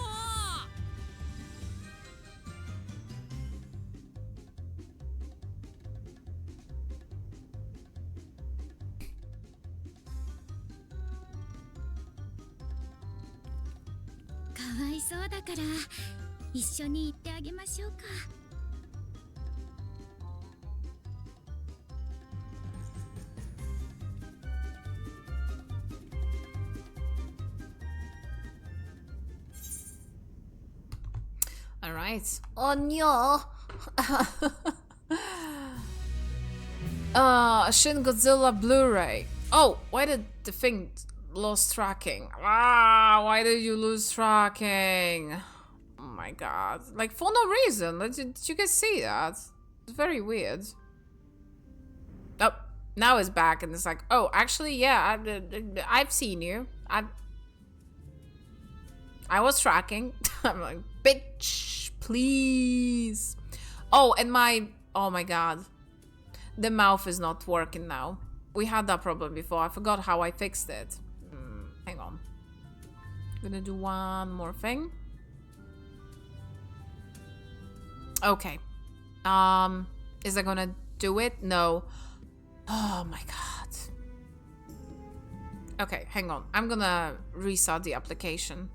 かわいそうだから一緒に行ってあげましょうか。Alright. Oh no! Shin Godzilla Blu-ray. Oh, why did the thing lost tracking? Ah, why did you lose tracking? Oh my god. Like, for no reason. Did you guys see that? It's very weird. Oh, now it's back and it's like, oh, actually, yeah, I've seen you. I was tracking. I'm like, bitch, please. Oh, and oh my god. The mouth is not working now. We had that problem before. I forgot how I fixed it. Hang on. I'm gonna do one more thing. Okay. Is that gonna do it? No. Oh my god. Okay, hang on. I'm gonna restart the application.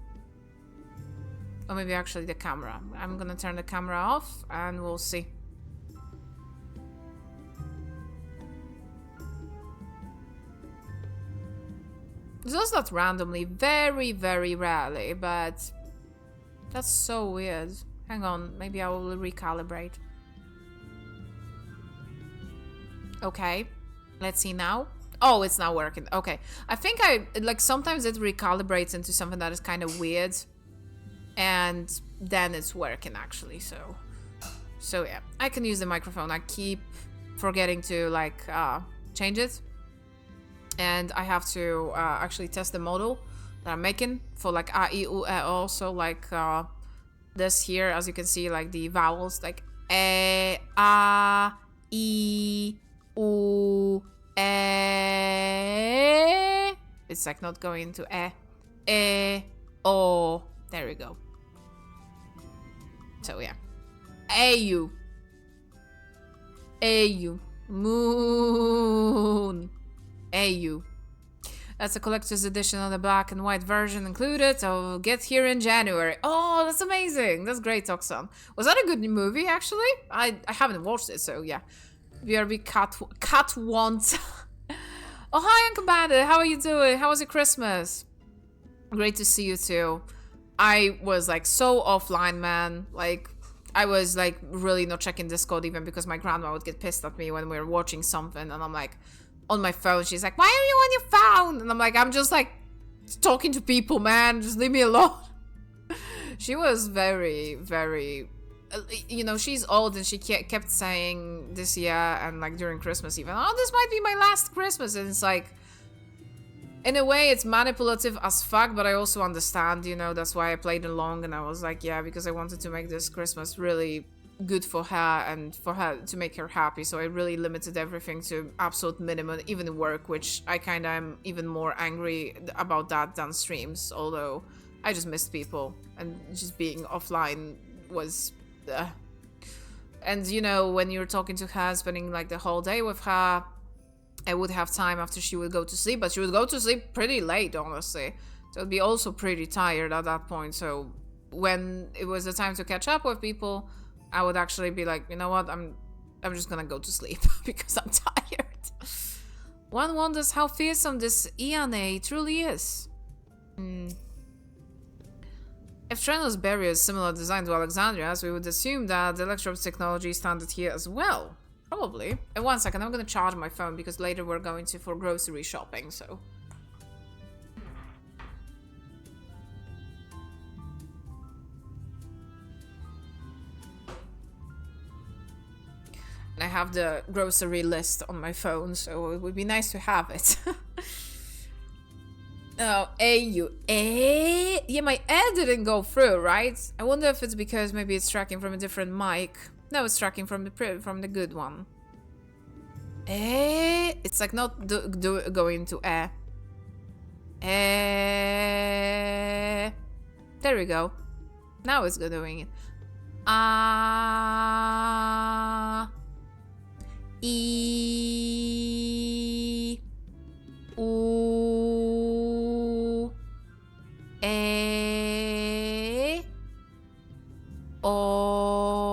Or maybe actually the camera. I'm gonna turn the camera off and we'll see. It does that randomly, very, very rarely, but that's so weird. Hang on, maybe I will recalibrate. Okay, let's see now. Oh, it's not working. Okay, I think like sometimes it recalibrates into something that is kind of weird. And then it's working actually, so yeah, I can use the microphone. I keep forgetting to like change it, and I have to actually test the model that I'm making for like a, I, U, also like this here, as you can see, like the vowels like e, a, I, U, e. It's like not going into e, o. There we go. So yeah, AU, moon, AU. That's a collector's edition on the black and white version included. I'll get here in January. Oh, that's amazing. That's great, Toxon. Was that a good movie, actually? I haven't watched it, so yeah. BRB cat wants. Oh, hi, Uncle Bandit. How are you doing? How was your Christmas? Great to see you too. I was like so offline, man. Like, I was like really not checking Discord even because my grandma would get pissed at me when we were watching something and I'm like on my phone. She's like, why are you on your phone? And I'm like, I'm just like talking to people, man. Just leave me alone. She was very, very, you know, she's old and she kept saying this year and like during Christmas even, oh, this might be my last Christmas. And it's like, in a way, it's manipulative as fuck, but I also understand, you know, that's why I played along and I was like, yeah, because I wanted to make this Christmas really good for her and for her to make her happy. So I really limited everything to absolute minimum, even work, which I kind of am even more angry about that than streams, although I just missed people and just being offline was... And, you know, when you're talking to her, spending like the whole day with her, I would have time after she would go to sleep, but she would go to sleep pretty late, honestly. So I'd be also pretty tired at that point. So when it was the time to catch up with people, I would actually be like, you know what, I'm just gonna go to sleep because I'm tired. One wonders how fearsome this ENA truly is. If Treno's barrier is similar design to Alexandria's, we would assume that the Electrop's technology is standard here as well. Probably. And 1 second, I'm gonna charge my phone because later we're going for grocery shopping, so... And I have the grocery list on my phone, so it would be nice to have it. Oh, AU. Yeah, my ad didn't go through, right? I wonder if it's because maybe it's tracking from a different mic. No, it's tracking from the good one. Eh? It's like not going to eh. Eh. There we go. Now it's doing it. Ah. E. U. E. O.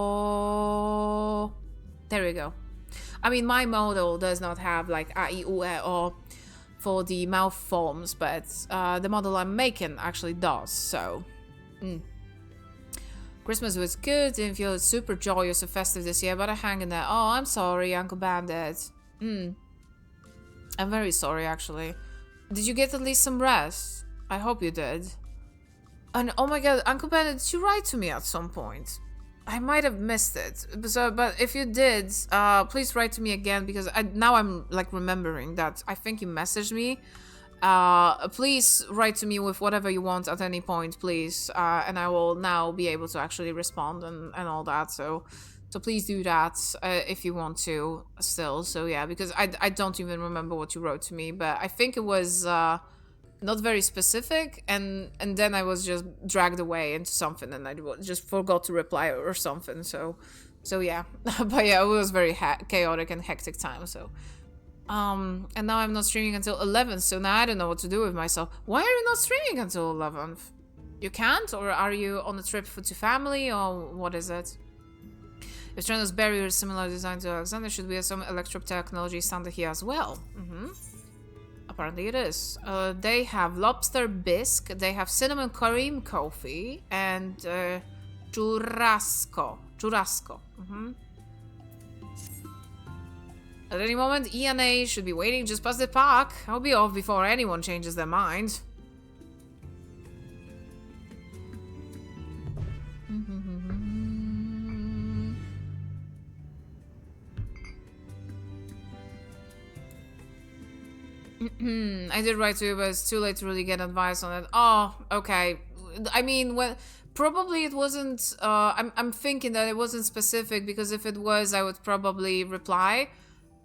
There we go. I mean, my model does not have like a, I, U, E, O for the mouth forms, but the model I'm making actually does, so. Christmas was good, didn't feel super joyous or festive this year, but I hang in there. Oh, I'm sorry, Uncle Bandit. I'm very sorry, actually. Did you get at least some rest? I hope you did. And oh my god, Uncle Bandit, did you write to me at some point? I might have missed it. So, but if you did, please write to me again, because now I'm like remembering that I think you messaged me. Please write to me with whatever you want at any point, please, and I will now be able to actually respond and all that, so please do that if you want to still. So yeah, because I don't even remember what you wrote to me, but I think it was not very specific, and then I was just dragged away into something and I just forgot to reply or something, so yeah. But yeah, it was very chaotic and hectic time, so and now I'm not streaming until 11, so now I don't know what to do with myself. Why are you not streaming until 11th? You can't? Or are you on a trip to family, or what is it? If Treno's barrier is similar design to Alexander, should we have some electro technology standard here as well? Apparently it is. They have lobster bisque, they have cinnamon cream coffee, and churrasco. At any moment, ENA should be waiting just past the park. I'll be off before anyone changes their mind. I did write to you, but it's too late to really get advice on it. Oh, okay. I mean, probably it wasn't. I'm thinking that it wasn't specific, because if it was, I would probably reply.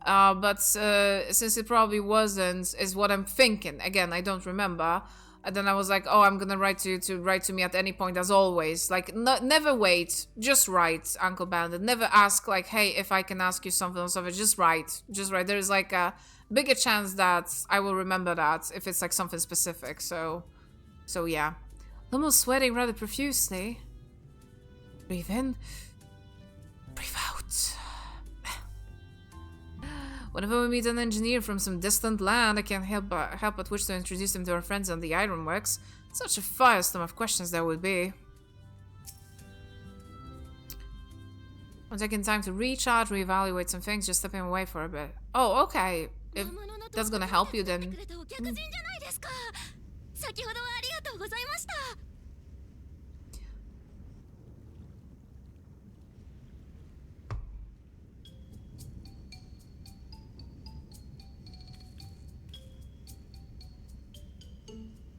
But since it probably wasn't, is what I'm thinking. Again, I don't remember. And then I was like, oh, I'm gonna write to you to write to me at any point, as always. Like, never wait. Just write, Uncle Bandit. Never ask, like, hey, if I can ask you something or something. Just write. Just write. There's like a bigger chance that I will remember that if it's like something specific. So yeah. Almost sweating rather profusely. Breathe in. Breathe out. Whenever we meet an engineer from some distant land, I can't help but wish to introduce him to our friends on the ironworks. Such a firestorm of questions there would be. I'm taking time to recharge, reevaluate some things, just stepping away for a bit. Oh, okay. If that's gonna help you, then...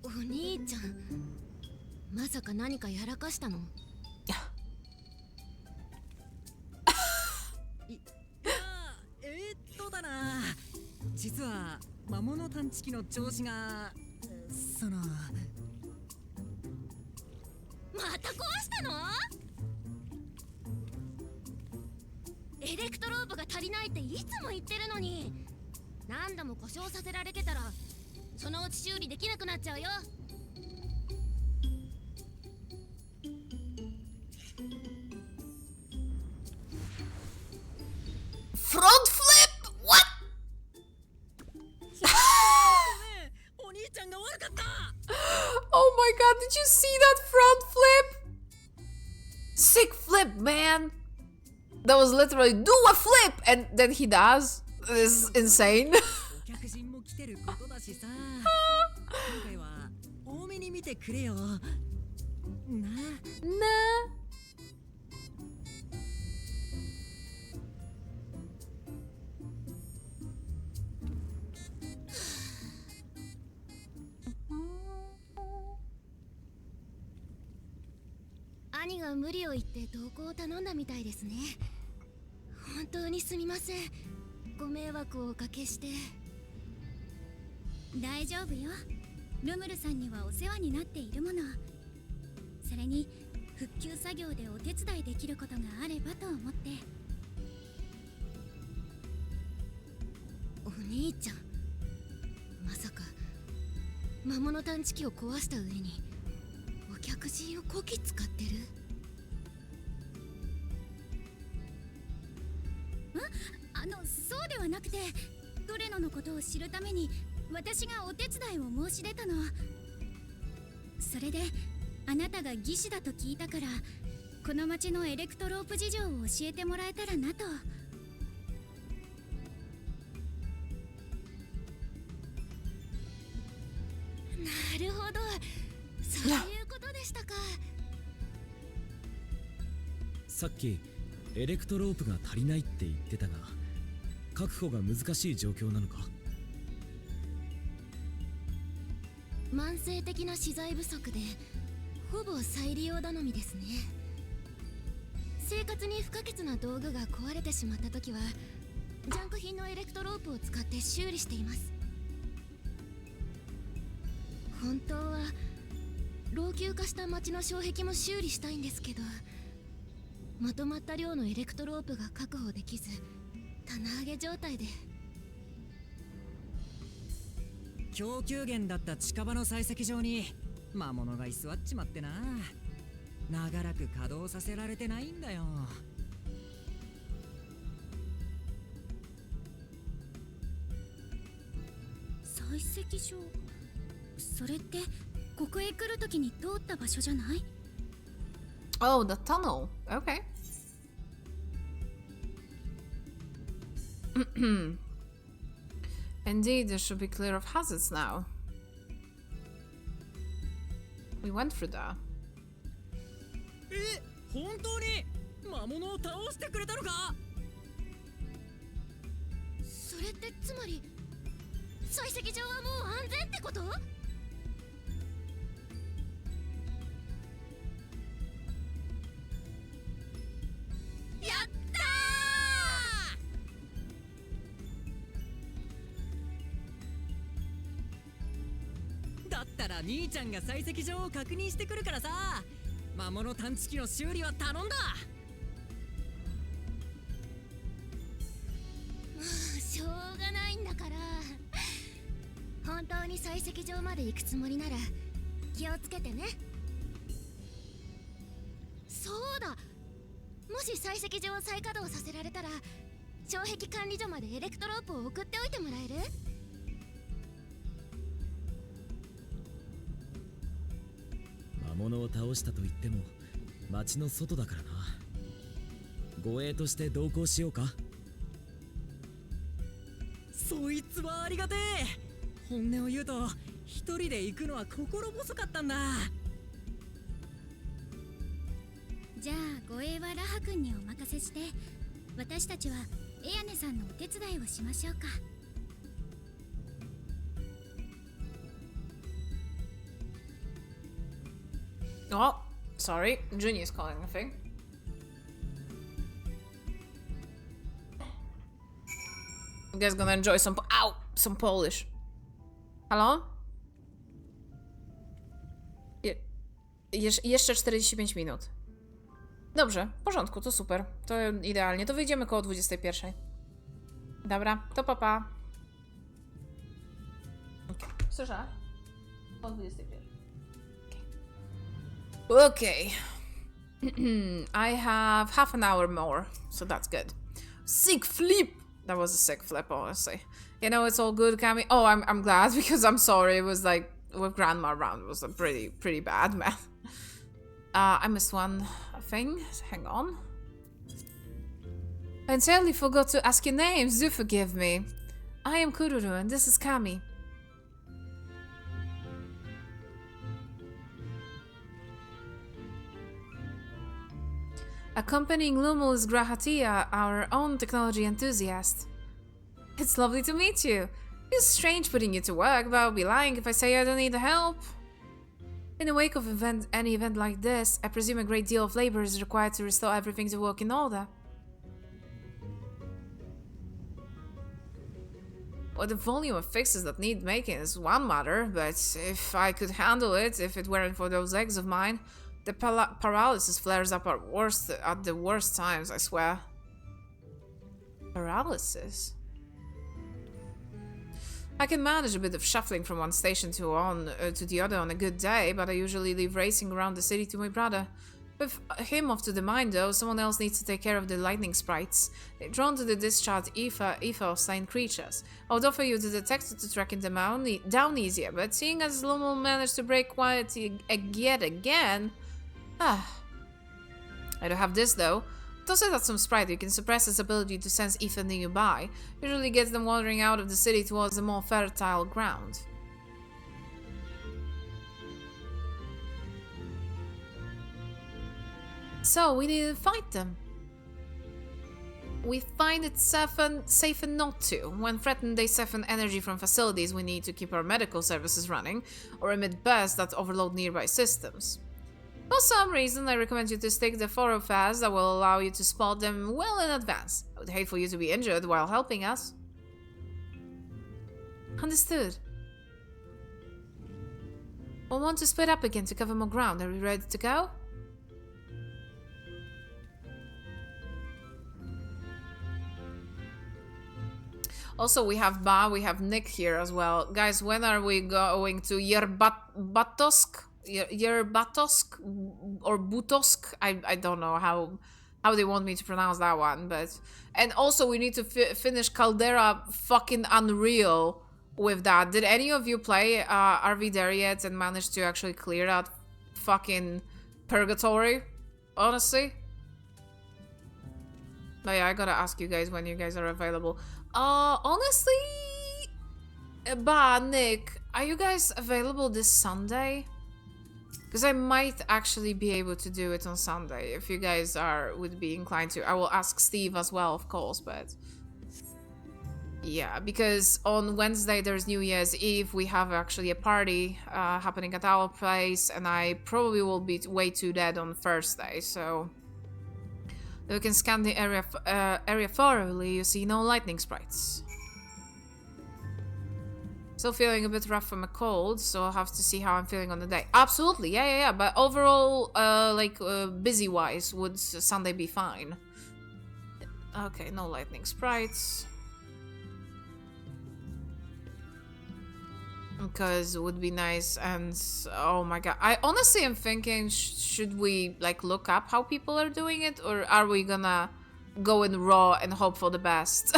お兄ちゃん、まさか何かやらかしたの？だな。実は魔物探知機の調子がその。また壊したの？エレクトローブが足りないっていつも言ってるのに、何度も故障させられてたらそのうち修理できなくなっちゃうよ。Front flip? What? Oh my god, did you see that front flip? Sick flip, man. That was literally do a flip, and then he does. This is insane. Nah.兄が無理を言って同行を頼んだみたいですね。本当にすみません。ご迷惑をおかけして。大丈夫よ。ルムルさんにはお世話になっているもの。それに復旧作業でお手伝いできることがあればと思って。お兄ちゃん、まさか魔物探知機を壊した上にお客人をこき使ってる？そうではなくて、トレノのことを知るために私がお手伝いを申し出たの。それであなたが技師だと聞いたから、この町のエレクトロープ事情を教えてもらえたらなと。なるほど、そういうことでしたか。さっきエレクトロープが足りないって言ってたが、確保が難しい状況なのか？慢性的な資材不足でほぼ再利用頼みですね。生活に不可欠な道具が壊れてしまった時はジャンク品のエレクトロープを使って修理しています。本当は老朽化した町の障壁も修理したいんですけど、まとまった量のエレクトロープが確保できず棚上げ状態で。供給源だった近場の採石場に魔物が居座っちまってな、長らく稼働させられてないんだよ。採石場、それってここへ来るときに通った場所じゃない？ Oh, the tunnel. Okay. Indeed, this should be clear of hazards now. We went through that. 本当に魔物を倒してくれたのか？それってつまり採石場はもう安全ってこと？やったー！だったら兄ちゃんが採石場を確認してくるからさ、魔物探知機の修理は頼んだ。しょうがないんだから。本当に採石場まで行くつもりなら気をつけてね。そうだ、もし採石場を再稼働させられたら障壁管理所までエレクトロープを送っておいてもらえる？魔物を倒したと言っても町の外だからな。護衛として同行しようか？そいつはありがてえ。本音を言うと一人で行くのは心細かったんだ。じゃあ護衛はラハ君にお任せして、私たちはエアネさんのお手伝いをしましょうか。Oh, sorry. Junior is calling, I think. You guys gonna enjoy some some Polish. Halo? Jeszcze 45 minut. Dobrze, w porządku, to super. To idealnie. To wyjdziemy koło 21. Dobra, to papa. Okay. Słyszę? Koło 21. Okay. I have half an hour more, so that's good. Sick flip! That was a sick flip, honestly. You know, it's all good, Cammy. Oh, I'm glad, because I'm sorry. It was like, with grandma around, it was a pretty bad, man. I missed one thing. Hang on. I entirely forgot to ask your names. Do forgive me. I am Kururu, and this is Kami. Accompanying Lumu is Grahatia, our own technology enthusiast. It's lovely to meet you. It's strange putting you to work, but I'll be lying if I say I don't need the help. In the wake of any event like this, I presume a great deal of labor is required to restore everything to work in order. or the volume of fixes that need making is one matter, but if I could handle it, if it weren't for those legs of mine, the paralysis flares up at the worst times, I swear. Paralysis? I can manage a bit of shuffling from one station to the other on a good day, but I usually leave racing around the city to my brother. With him off to the mine though, someone else needs to take care of the lightning sprites. They're drawn to the discharged ether of slain creatures. I would offer you the detector to tracking them down easier, but seeing as Lomo managed to break quiet yet again... I don't have this though. Toss it at some sprite, you can suppress its ability to sense ether nearby. Usually gets them wandering out of the city towards the more fertile ground. So, we need to fight them. We find it safer not to. When threatened, they siphon energy from facilities we need to keep our medical services running, or emit bursts that overload nearby systems. For some reason, I recommend you to stick the thoroughfares that will allow you to spot them well in advance. I would hate for you to be injured while helping us. Understood. We'll want to split up again to cover more ground. Are we ready to go? Also, we have Ba, we have Nick here as well. Guys, when are we going to Yerbatosk? Yerbatosk or Butosk? I don't know how they want me to pronounce that one, but... And also, we need to finish Caldera fucking Unreal with that. Did any of you play RV there yet and manage to actually clear that fucking purgatory? Honestly? But yeah, I gotta ask you guys when you guys are available. Honestly... Nick, are you guys available this Sunday? Because I might actually be able to do it on Sunday, if you guys would be inclined to. I will ask Steve as well, of course, but... Yeah, because on Wednesday there's New Year's Eve, we have actually a party happening at our place, and I probably will be way too dead on Thursday, so... We can scan the area thoroughly, you see no lightning sprites. Still feeling a bit rough from a cold, so I'll have to see how I'm feeling on the day. Absolutely, yeah. But overall, busy-wise, would Sunday be fine? Okay, no lightning sprites. Because it would be nice, and oh my god. I honestly am thinking, should we, like, look up how people are doing it? Or are we gonna go in raw and hope for the best?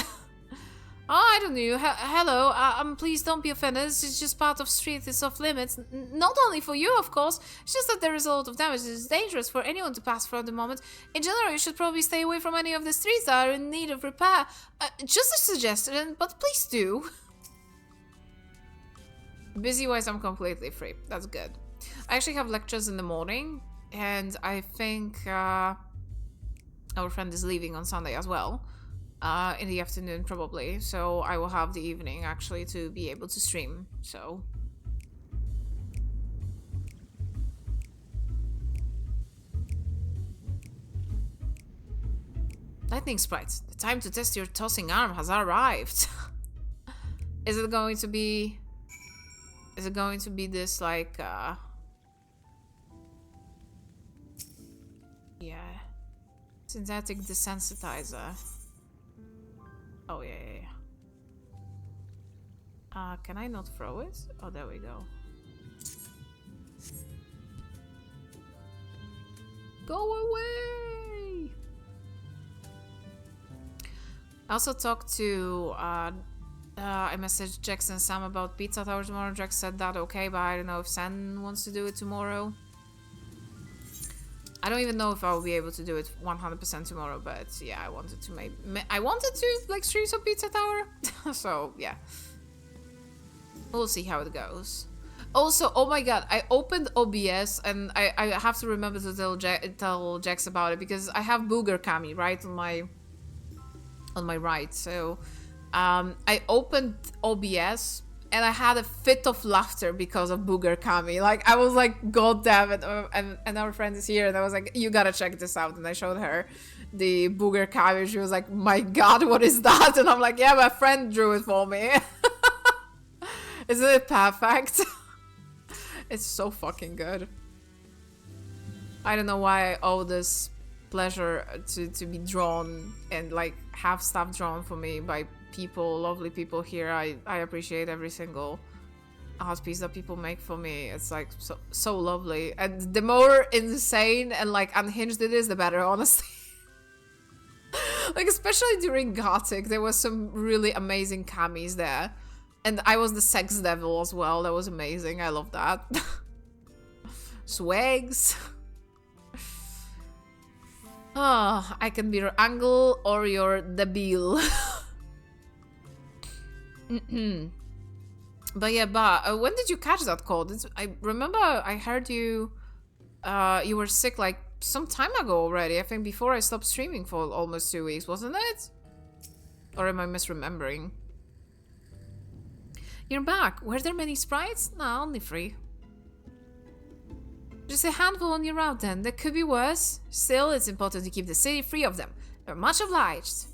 Oh, I don't know. Hello, please don't be offended. This is just part of street. It's off limits. Not only for you, of course. It's just that there is a lot of damage. It's dangerous for anyone to pass through at the moment. In general, you should probably stay away from any of the streets that are in need of repair. Just a suggestion, but please do. Busy-wise, I'm completely free. That's good. I actually have lectures in the morning, and I think our friend is leaving on Sunday as well. In the afternoon, probably. So I will have the evening, actually, to be able to stream. So... Lightning sprites. The time to test your tossing arm has arrived. Is it going to be... Is it going to be this, like, yeah. Synthetic desensitizer. Oh, yeah. Can I not throw it? Oh, there we go. Go away! I also talked to, I messaged Jax and Sam about Pizza Tower tomorrow. Jax said that okay, but I don't know if Sam wants to do it tomorrow. I don't even know if I will be able to do it 100% tomorrow, but yeah, I wanted to like stream some Pizza Tower. So yeah, we'll see how it goes. Also, oh my god, I opened OBS and I have to remember to tell Jax about it because I have Booger Kami right on my right. So I opened OBS and I had a fit of laughter because of Booger Kami. Like, I was like, god damn it. And our friend is here and I was like, you gotta check this out. And I showed her the Booger Kami. She was like, my god, what is that? And I'm like, yeah, my friend drew it for me. Isn't it perfect? It's so fucking good. I don't know why I owe this pleasure to be drawn and like have stuff drawn for me by people, lovely people here. I appreciate every single art piece that people make for me. It's like so lovely. And the more insane and like unhinged it is, the better, honestly. Like, especially during Gothic, there was some really amazing camis there. And I was the sex devil as well. That was amazing. I love that. Swags. Oh, I can be your angle or your debil. But yeah, when did you catch that cold? I remember I heard you you were sick like some time ago already. I think before I stopped streaming for almost 2 weeks, wasn't it? Or am I misremembering? You're back. Were there many sprites? No, only 3. Just a handful on your route then. That could be worse. Still, it's important to keep the city free of them. You're much obliged.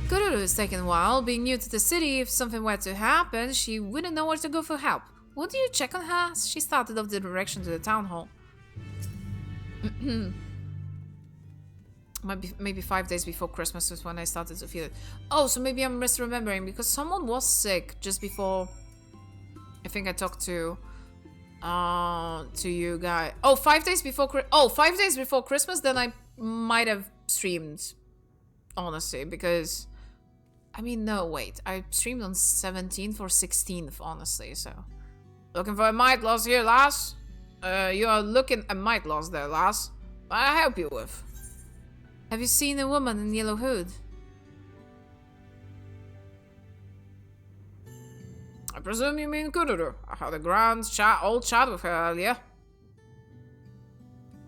Kururu is taking a while. Being new to the city, if something were to happen, she wouldn't know where to go for help. Would you check on her? She started off the direction to the town hall. Maybe 5 days before Christmas was when I started to feel it. Oh, so maybe I'm misremembering because someone was sick just before. I think I talked to you guys. Oh, 5 days before. 5 days before Christmas. Then I might have streamed, honestly, because I mean, no, wait, I streamed on 17th or 16th, honestly. So, looking for a might loss here, lass. You are looking a might loss there, lass. What I help you with? Have you seen a woman in yellow hood? I presume you mean Kururu. I had a grand old chat with her earlier.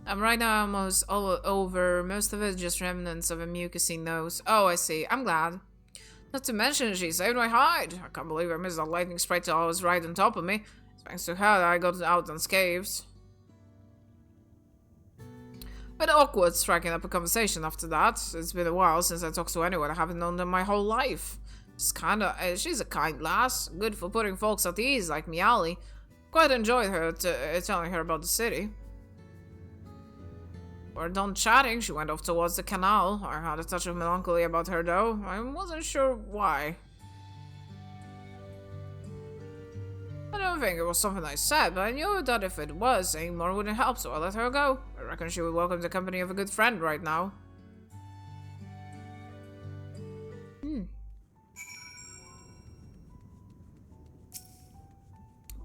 I'm right now almost all over. Most of it just remnants of a mucusy nose. Oh, I see. I'm glad. Not to mention she saved my hide. I can't believe I missed that lightning sprite till I was right on top of me. Thanks to her I got out unscathed. But awkward striking up a conversation after that. It's been a while since I talked to anyone I haven't known them my whole life. She's a kind lass, good for putting folks at ease like Miali. Quite enjoyed her telling her about the city. We're done chatting, she went off towards the canal. I had a touch of melancholy about her though. I wasn't sure why. I don't think it was something I said, but I knew that if it was, saying more wouldn't help, so I let her go. I reckon she would welcome the company of a good friend right now.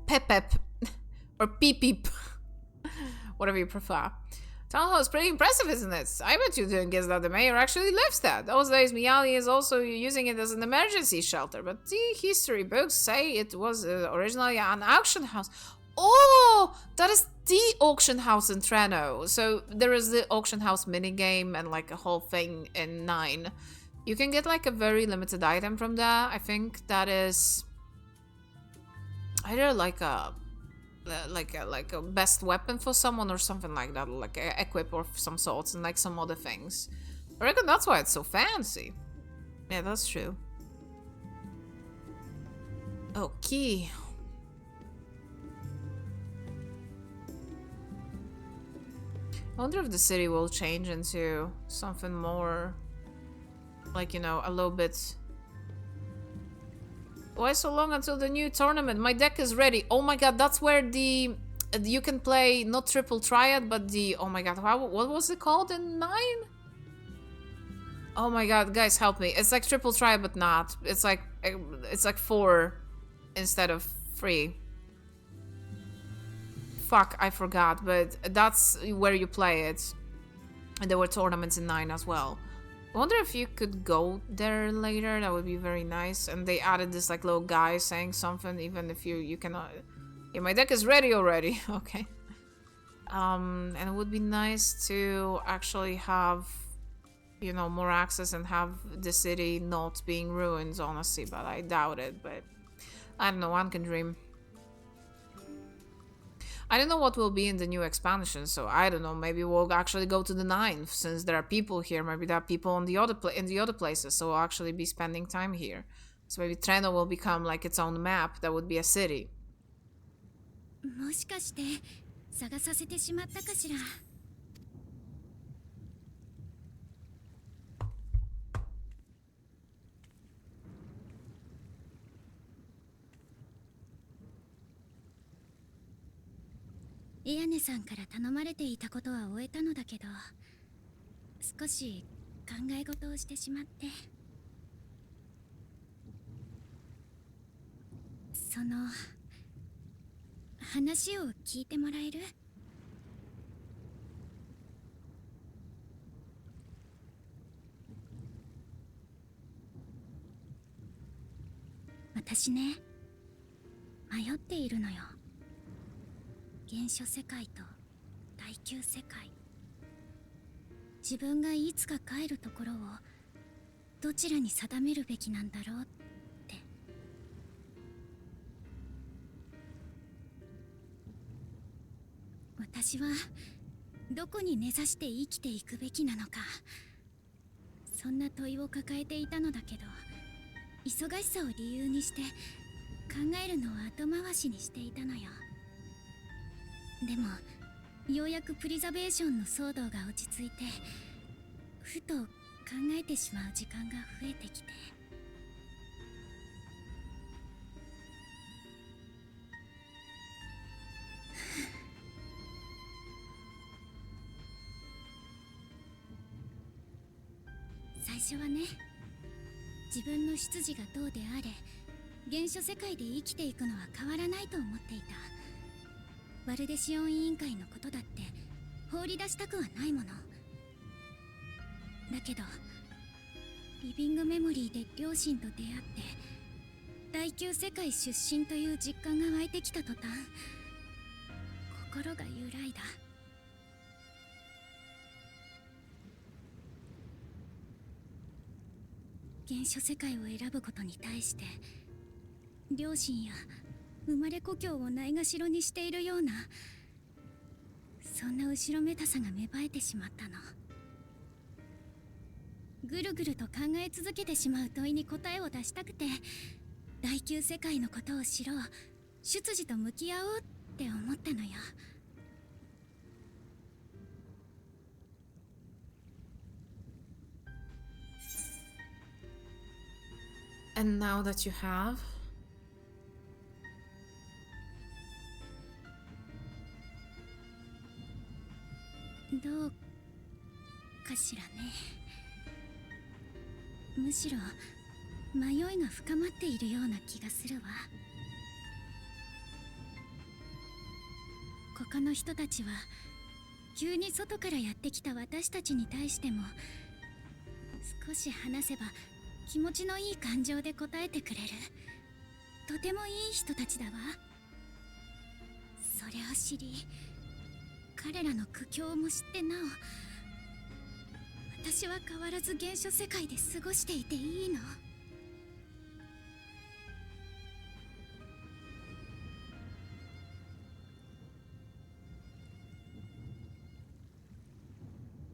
Pep or peep peep. Whatever you prefer. Town hall is pretty impressive, isn't it? I bet you didn't guess that the mayor actually lives there. Those days Miali is also using it as an emergency shelter, but the history books say it was originally an auction house. Oh, that is the auction house in Treno. So there is the auction house minigame and like a whole thing in 9. You can get like a very limited item from there. I think that is either like a best weapon for someone or something like that, like a equip or some sorts and like some other things. I reckon that's why it's so fancy. Yeah, that's true. Okay. I wonder if the city will change into something more like, you know, a little bit. Why so long until the new tournament? My deck is ready. Oh my god, that's where the you can play not triple triad, but the oh my god, what was it called in 9? Oh my god, guys, help me! It's like triple triad, but not. It's like 4 instead of 3. Fuck, I forgot, but that's where you play it. And there were tournaments in 9 as well. I wonder if you could go there later. That would be very nice. And they added this like little guy saying something, even if you cannot. Yeah, my deck is ready already. Okay. And it would be nice to actually have, you know, more access and have the city not being ruined, honestly. But I doubt it. But I don't know. One can dream. I don't know what will be in the new expansion, so I don't know. Maybe we'll actually go to the 9th, since there are people here. Maybe there are people on the in the other places, so we'll actually be spending time here. So maybe Treno will become like its own map. That would be a city. もしかして探させてしまったかしら。イアネさんから頼まれていたことは終えたのだけど、少し考え事をしてしまって。その話を聞いてもらえる？私ね、迷っているのよ。原初世界と第9世界。自分がいつか帰るところをどちらに定めるべきなんだろうって。私はどこに根ざして生きていくべきなのか、そんな問いを抱えていたのだけど、忙しさを理由にして考えるのを後回しにしていたのよ。でもようやくプリザベーションの騒動が落ち着いて、ふと考えてしまう時間が増えてきて。最初はね、自分の出自がどうであれ原初世界で生きていくのは変わらないと思っていた。バルデシオン委員会のことだって放り出したくはないものだけど、リビングメモリーで両親と出会って第9世界出身という実感が湧いてきた途端、心が揺らいだ。原初世界を選ぶことに対して、両親や生まれ故郷をないがしろにしているような、そんな後ろめたさが芽生えてしまったの。ぐるぐると考え続けてしまう問いに答えを出したくて、第9世界のことを知ろう、出自と向き合おうって思ったのよ。And now that you have,どうかしらね。むしろ迷いが深まっているような気がするわ。他の人たちは急に外からやってきた私たちに対しても、少し話せば気持ちのいい感情で答えてくれる、とてもいい人たちだわ。それを知り、彼らの苦境も知ってなお、私は変わらず原初世界で過ごしていていいの？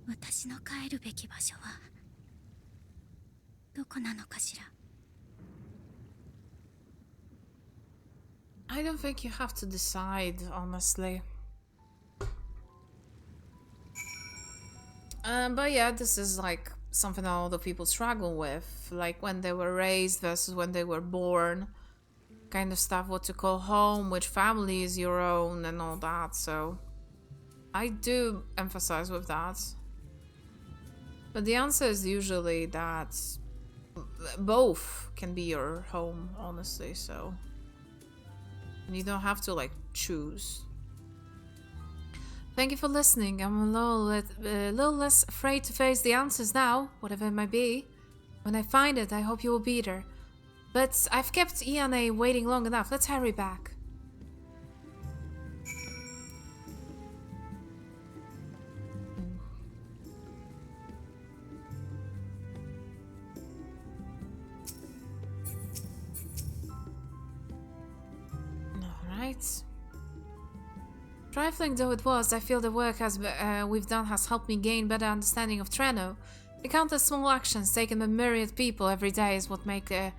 私の帰るべき場所はどこなのかしら。 I don't think you have to decide, honestly. But yeah, this is like something a lot of people struggle with, like when they were raised versus when they were born, kind of stuff, what to call home, which family is your own, and all that. So I do emphasize with that. But the answer is usually that both can be your home, honestly, so you don't have to like choose. Thank you for listening. I'm a little less afraid to face the answers now, whatever it might be. When I find it, I hope you will be there. But I've kept Iane waiting long enough. Let's hurry back. Alright. Trifling though it was, I feel the work we've done has helped me gain better understanding of Treno. The countless small actions taken by myriad people every day is what make a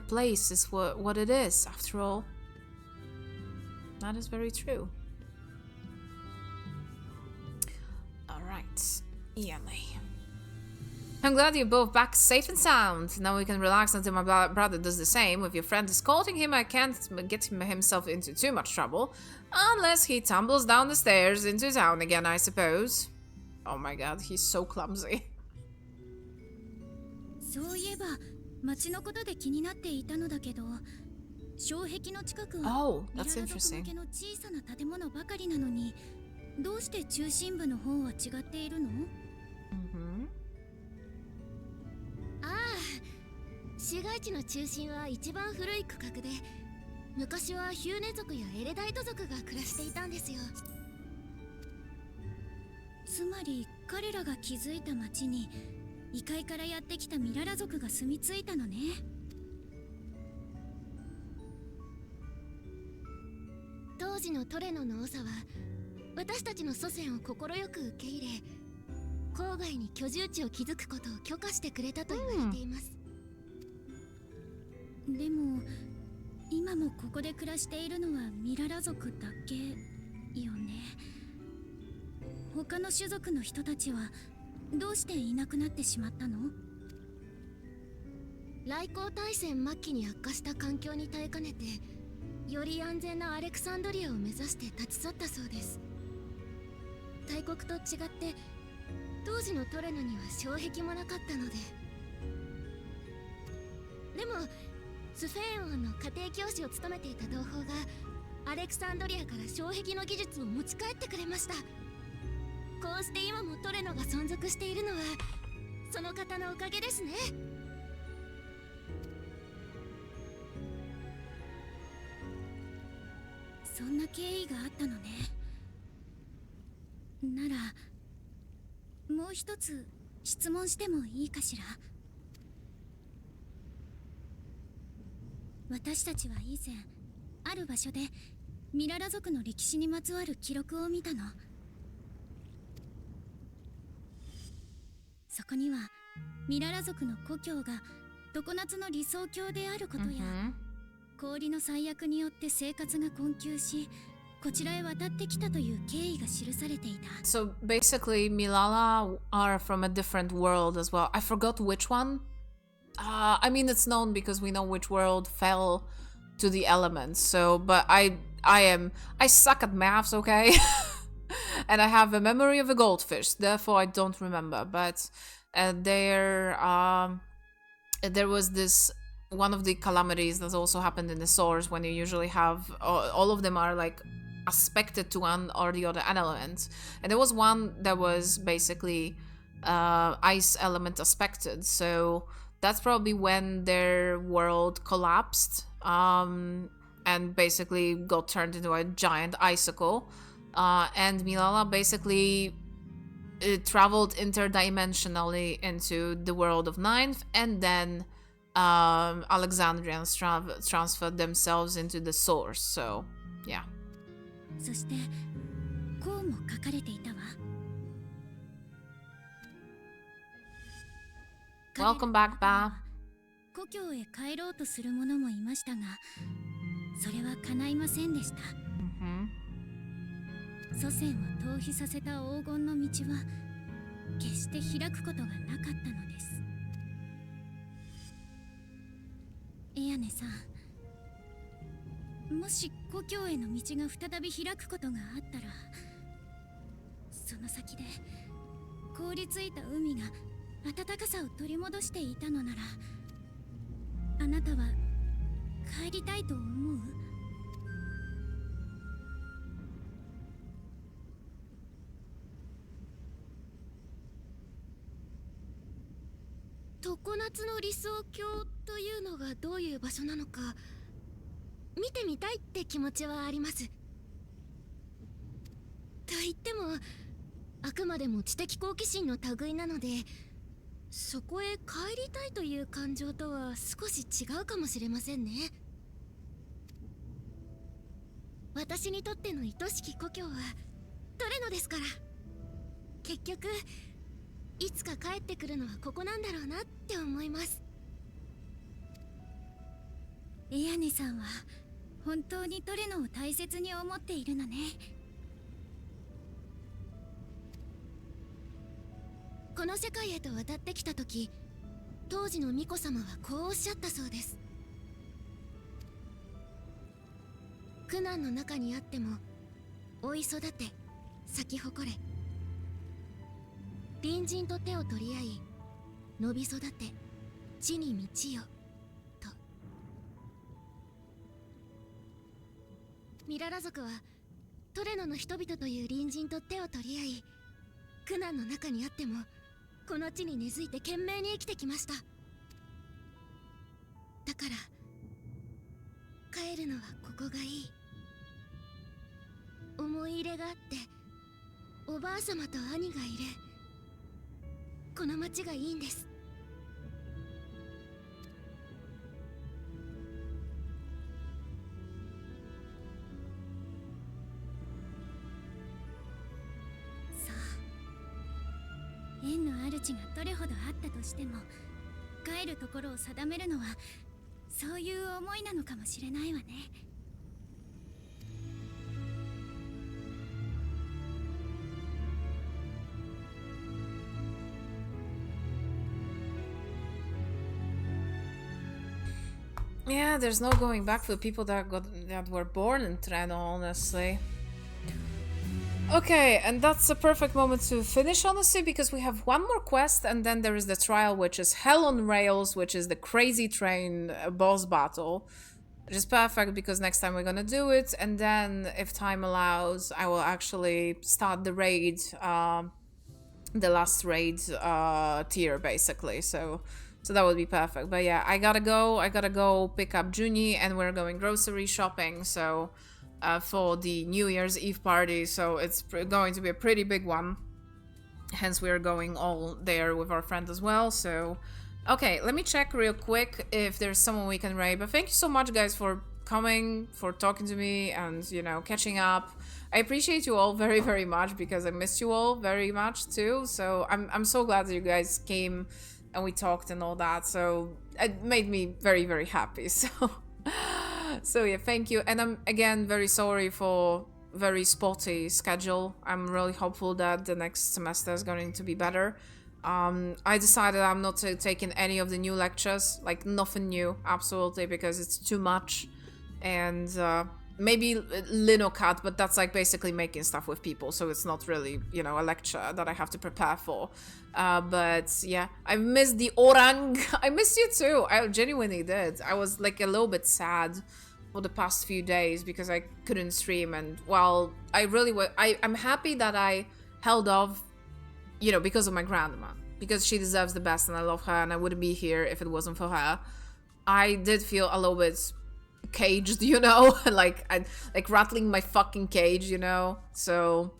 place is what it is, after all. That is very true. Alright, Yummy. I'm glad you're both back safe and sound. Now we can relax until my brother does the same. If your friend is courting him, I can't get himself into too much trouble. Unless he tumbles down the stairs into town again, I suppose. Oh my god, he's so clumsy. そういえば、町のことで気になっていたのだけど、障壁の近くは Oh, ミラ that's ラ族 interesting. 向けの小さな建物ばかりなのに、どうして中心部の方は違っているの？ ああ、市街地の中心は一番古い区画で、昔はヒューネ族やエレダイト族が暮らしていたんですよ。つまり彼らが築いた町に異界からやってきたミララ族が住み着いたのね。当時のトレノの長は私たちの祖先を快く受け入れ、郊外に居住地を築くことを許可してくれたと言われています。でも今もここで暮らしているのはミララ族だけよね。他の種族の人たちはどうしていなくなってしまったの？来航大戦末期に悪化した環境に耐えかねて、より安全なアレクサンドリアを目指して立ち去ったそうです。大国と違って当時のトレノには障壁もなかったので。でもスフェーン王の家庭教師を務めていた同胞がアレクサンドリアから障壁の技術を持ち帰ってくれました。こうして今もトレノが存続しているのはその方のおかげですね。そんな経緯があったのね。ならもう一つ質問してもいいかしら。私たちは以前ある場所でミララ族の歴史にまつわる記録を見たの。そこにはミララ族の故郷が常夏の理想郷であることや、氷の災厄によって生活が困窮し、こちらへ渡ってきたという経緯が記されていた。So basically, Milala are from a different world as well. I forgot which one. I mean, it's known because we know which world fell to the elements. So, but I suck at maths, okay? And I have a memory of a goldfish, therefore I don't remember. But there was this one of the calamities that also happened in the source when you usually have all of them are like aspected to one or the other element, and there was one that was basically ice element aspected. So that's probably when their world collapsed and basically got turned into a giant icicle. And Milala basically traveled interdimensionally into the world of Ninth, and then Alexandrians transferred themselves into the source. So, yeah. そしてこうも書かれていたわ。Welcome back, Ba. 故郷へ帰ろうとする者もいましたが、それは叶いませんでした。祖先を逃避させた黄金の道は決して開くことがなかったのです。エアネさん、もし故郷への道が再び開くことがあったら、その先で凍りついた海が暖かさを取り戻していたのなら、あなたは帰りたいと思う？常夏の理想郷というのがどういう場所なのか見てみたいって気持ちはあります。と言ってもあくまでも知的好奇心の類なので、そこへ帰りたいという感情とは少し違うかもしれませんね。私にとっての愛しき故郷はトレノですから。結局いつか帰ってくるのはここなんだろうなって思います。エアネさんは本当にトレノを大切に思っているのね。この世界へと渡ってきた時、当時の巫女様はこうおっしゃったそうです。苦難の中にあっても追い育て咲き誇れ、隣人と手を取り合い伸び育て地に道よと。ミララ族はトレノの人々という隣人と手を取り合い、苦難の中にあってもこの地に根付いて懸命に生きてきました。だから帰るのはここがいい。思い入れがあっておばあ様と兄がいる。この町がいいんです。そう、縁の主がどれほどあったとしても帰るところを定めるのはそういう思いなのかもしれないわね。Yeah, there's no going back for the people that were born in Treno, honestly. Okay, and that's a perfect moment to finish, honestly, because we have one more quest, and then there is the trial, which is Hell on Rails, which is the crazy train boss battle. Which is perfect, because next time we're gonna do it, and then, if time allows, I will actually start the raid, the last raid tier, basically, so that would be perfect. But yeah, I gotta go pick up Junie, and we're going grocery shopping, so for the New Year's Eve party, so it's going to be a pretty big one. Hence we're going all there with our friend as well, so okay, let me check real quick if there's someone we can raid. But thank you so much, guys, for coming, for talking to me, and, you know, catching up. I appreciate you all very, very much, because I missed you all very much too, so I'm so glad that you guys came and we talked and all that, so it made me very, very happy. So yeah, thank you. And I'm again very sorry for very spotty schedule. I'm really hopeful that the next semester is going to be better. I decided I'm not taking any of the new lectures, like nothing new, absolutely, because it's too much. And maybe Linocat, but that's like basically making stuff with people, so it's not really, you know, a lecture that I have to prepare for. But yeah, I missed the orang. I missed you too. I genuinely did. I was like a little bit sad for the past few days because I couldn't stream, and well, I really was. I'm happy that I held off, you know, because of my grandma, because she deserves the best and I love her, and I wouldn't be here if it wasn't for her. I did feel a little bit caged, you know, like rattling my fucking cage, you know. So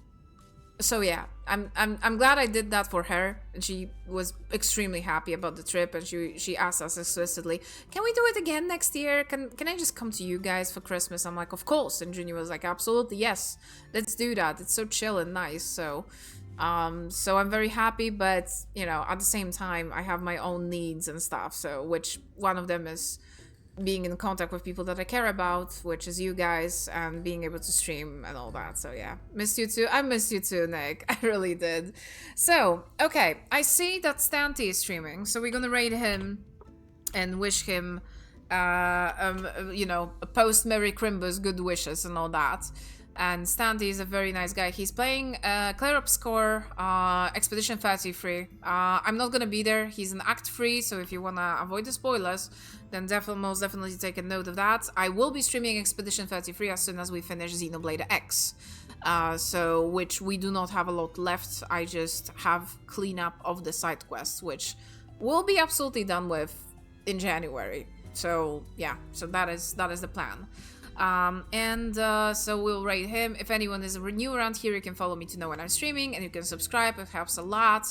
yeah, I'm glad I did that for her, and she was extremely happy about the trip, and she asked us explicitly, can we do it again next year? Can I just come to you guys for Christmas? I'm like, of course. And Junior was like, absolutely, yes, let's do that. It's so chill and nice. So I'm very happy, but you know, at the same time, I have my own needs and stuff. So which one of them is being in contact with people that I care about, which is you guys, and being able to stream and all that. So yeah, missed you too. I missed you too, Nick. I really did. So, okay, I see that Stanty is streaming, so we're gonna raid him and wish him, you know, post Merry Crimbus good wishes and all that. And Stanley is a very nice guy. He's playing Clear Up Score, Expedition 33. I'm not gonna be there. He's an Act 3, so if you wanna avoid the spoilers, then most definitely take a note of that. I will be streaming Expedition 33 as soon as we finish Xenoblade X. So, which we do not have a lot left. I just have cleanup of the side quests, which will be absolutely done with in January. So, yeah, so that is the plan. So we'll rate him. If anyone is new around here, you can follow me to know when I'm streaming, and you can subscribe. It helps a lot,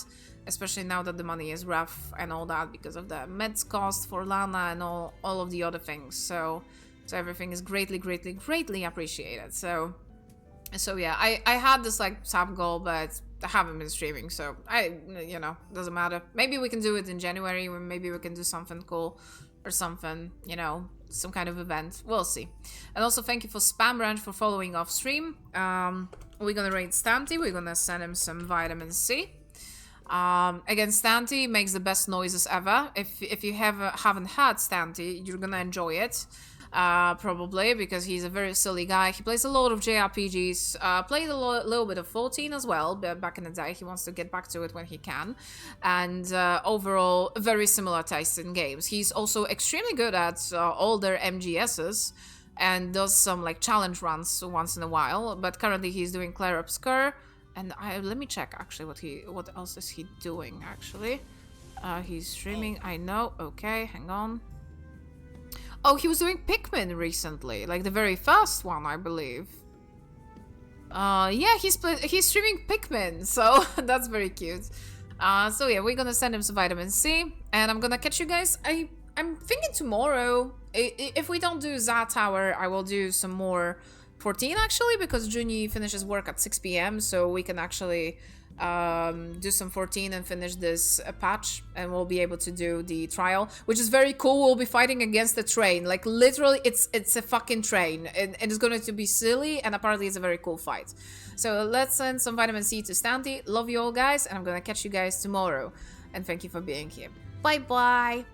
especially now that the money is rough and all that because of the meds cost for Lana and all of the other things. So So everything is greatly, greatly, greatly appreciated. So yeah, I had this like sub goal, but I haven't been streaming, so you know, doesn't matter. Maybe we can do it in January, or maybe we can do something cool or something, you know, some kind of event. We'll see. And also thank you for Spam Branch for following off stream. We're gonna raid Stanty. We're gonna send him some vitamin C. Again, Stanty makes the best noises ever. If you haven't had Stanty, you're gonna enjoy it. Probably, because he's a very silly guy. He plays a lot of JRPGs, played a little bit of 14 as well, but back in the day. He wants to get back to it when he can. And overall, very similar taste in games. He's also extremely good at older MGSs and does some like challenge runs once in a while. But currently he's doing Clair Obscur. And let me check actually what else is he doing actually. He's streaming, I know. Okay, hang on. Oh, he was doing Pikmin recently, like the very first one, I believe. Yeah, he's streaming Pikmin, so that's very cute. So yeah, we're gonna send him some vitamin C, and I'm gonna catch you guys. I'm thinking tomorrow. If we don't do Za Tower, I will do some more 14 actually, because Juni finishes work at 6 p.m. so we can actually do some 14 and finish this patch, and we'll be able to do the trial, which is very cool. We'll be fighting against the train, like literally it's a fucking train, and it's going to be silly, and apparently it's a very cool fight. So let's send some vitamin C to Stanty. Love you all guys, and I'm gonna catch you guys tomorrow, and thank you for being here. Bye bye.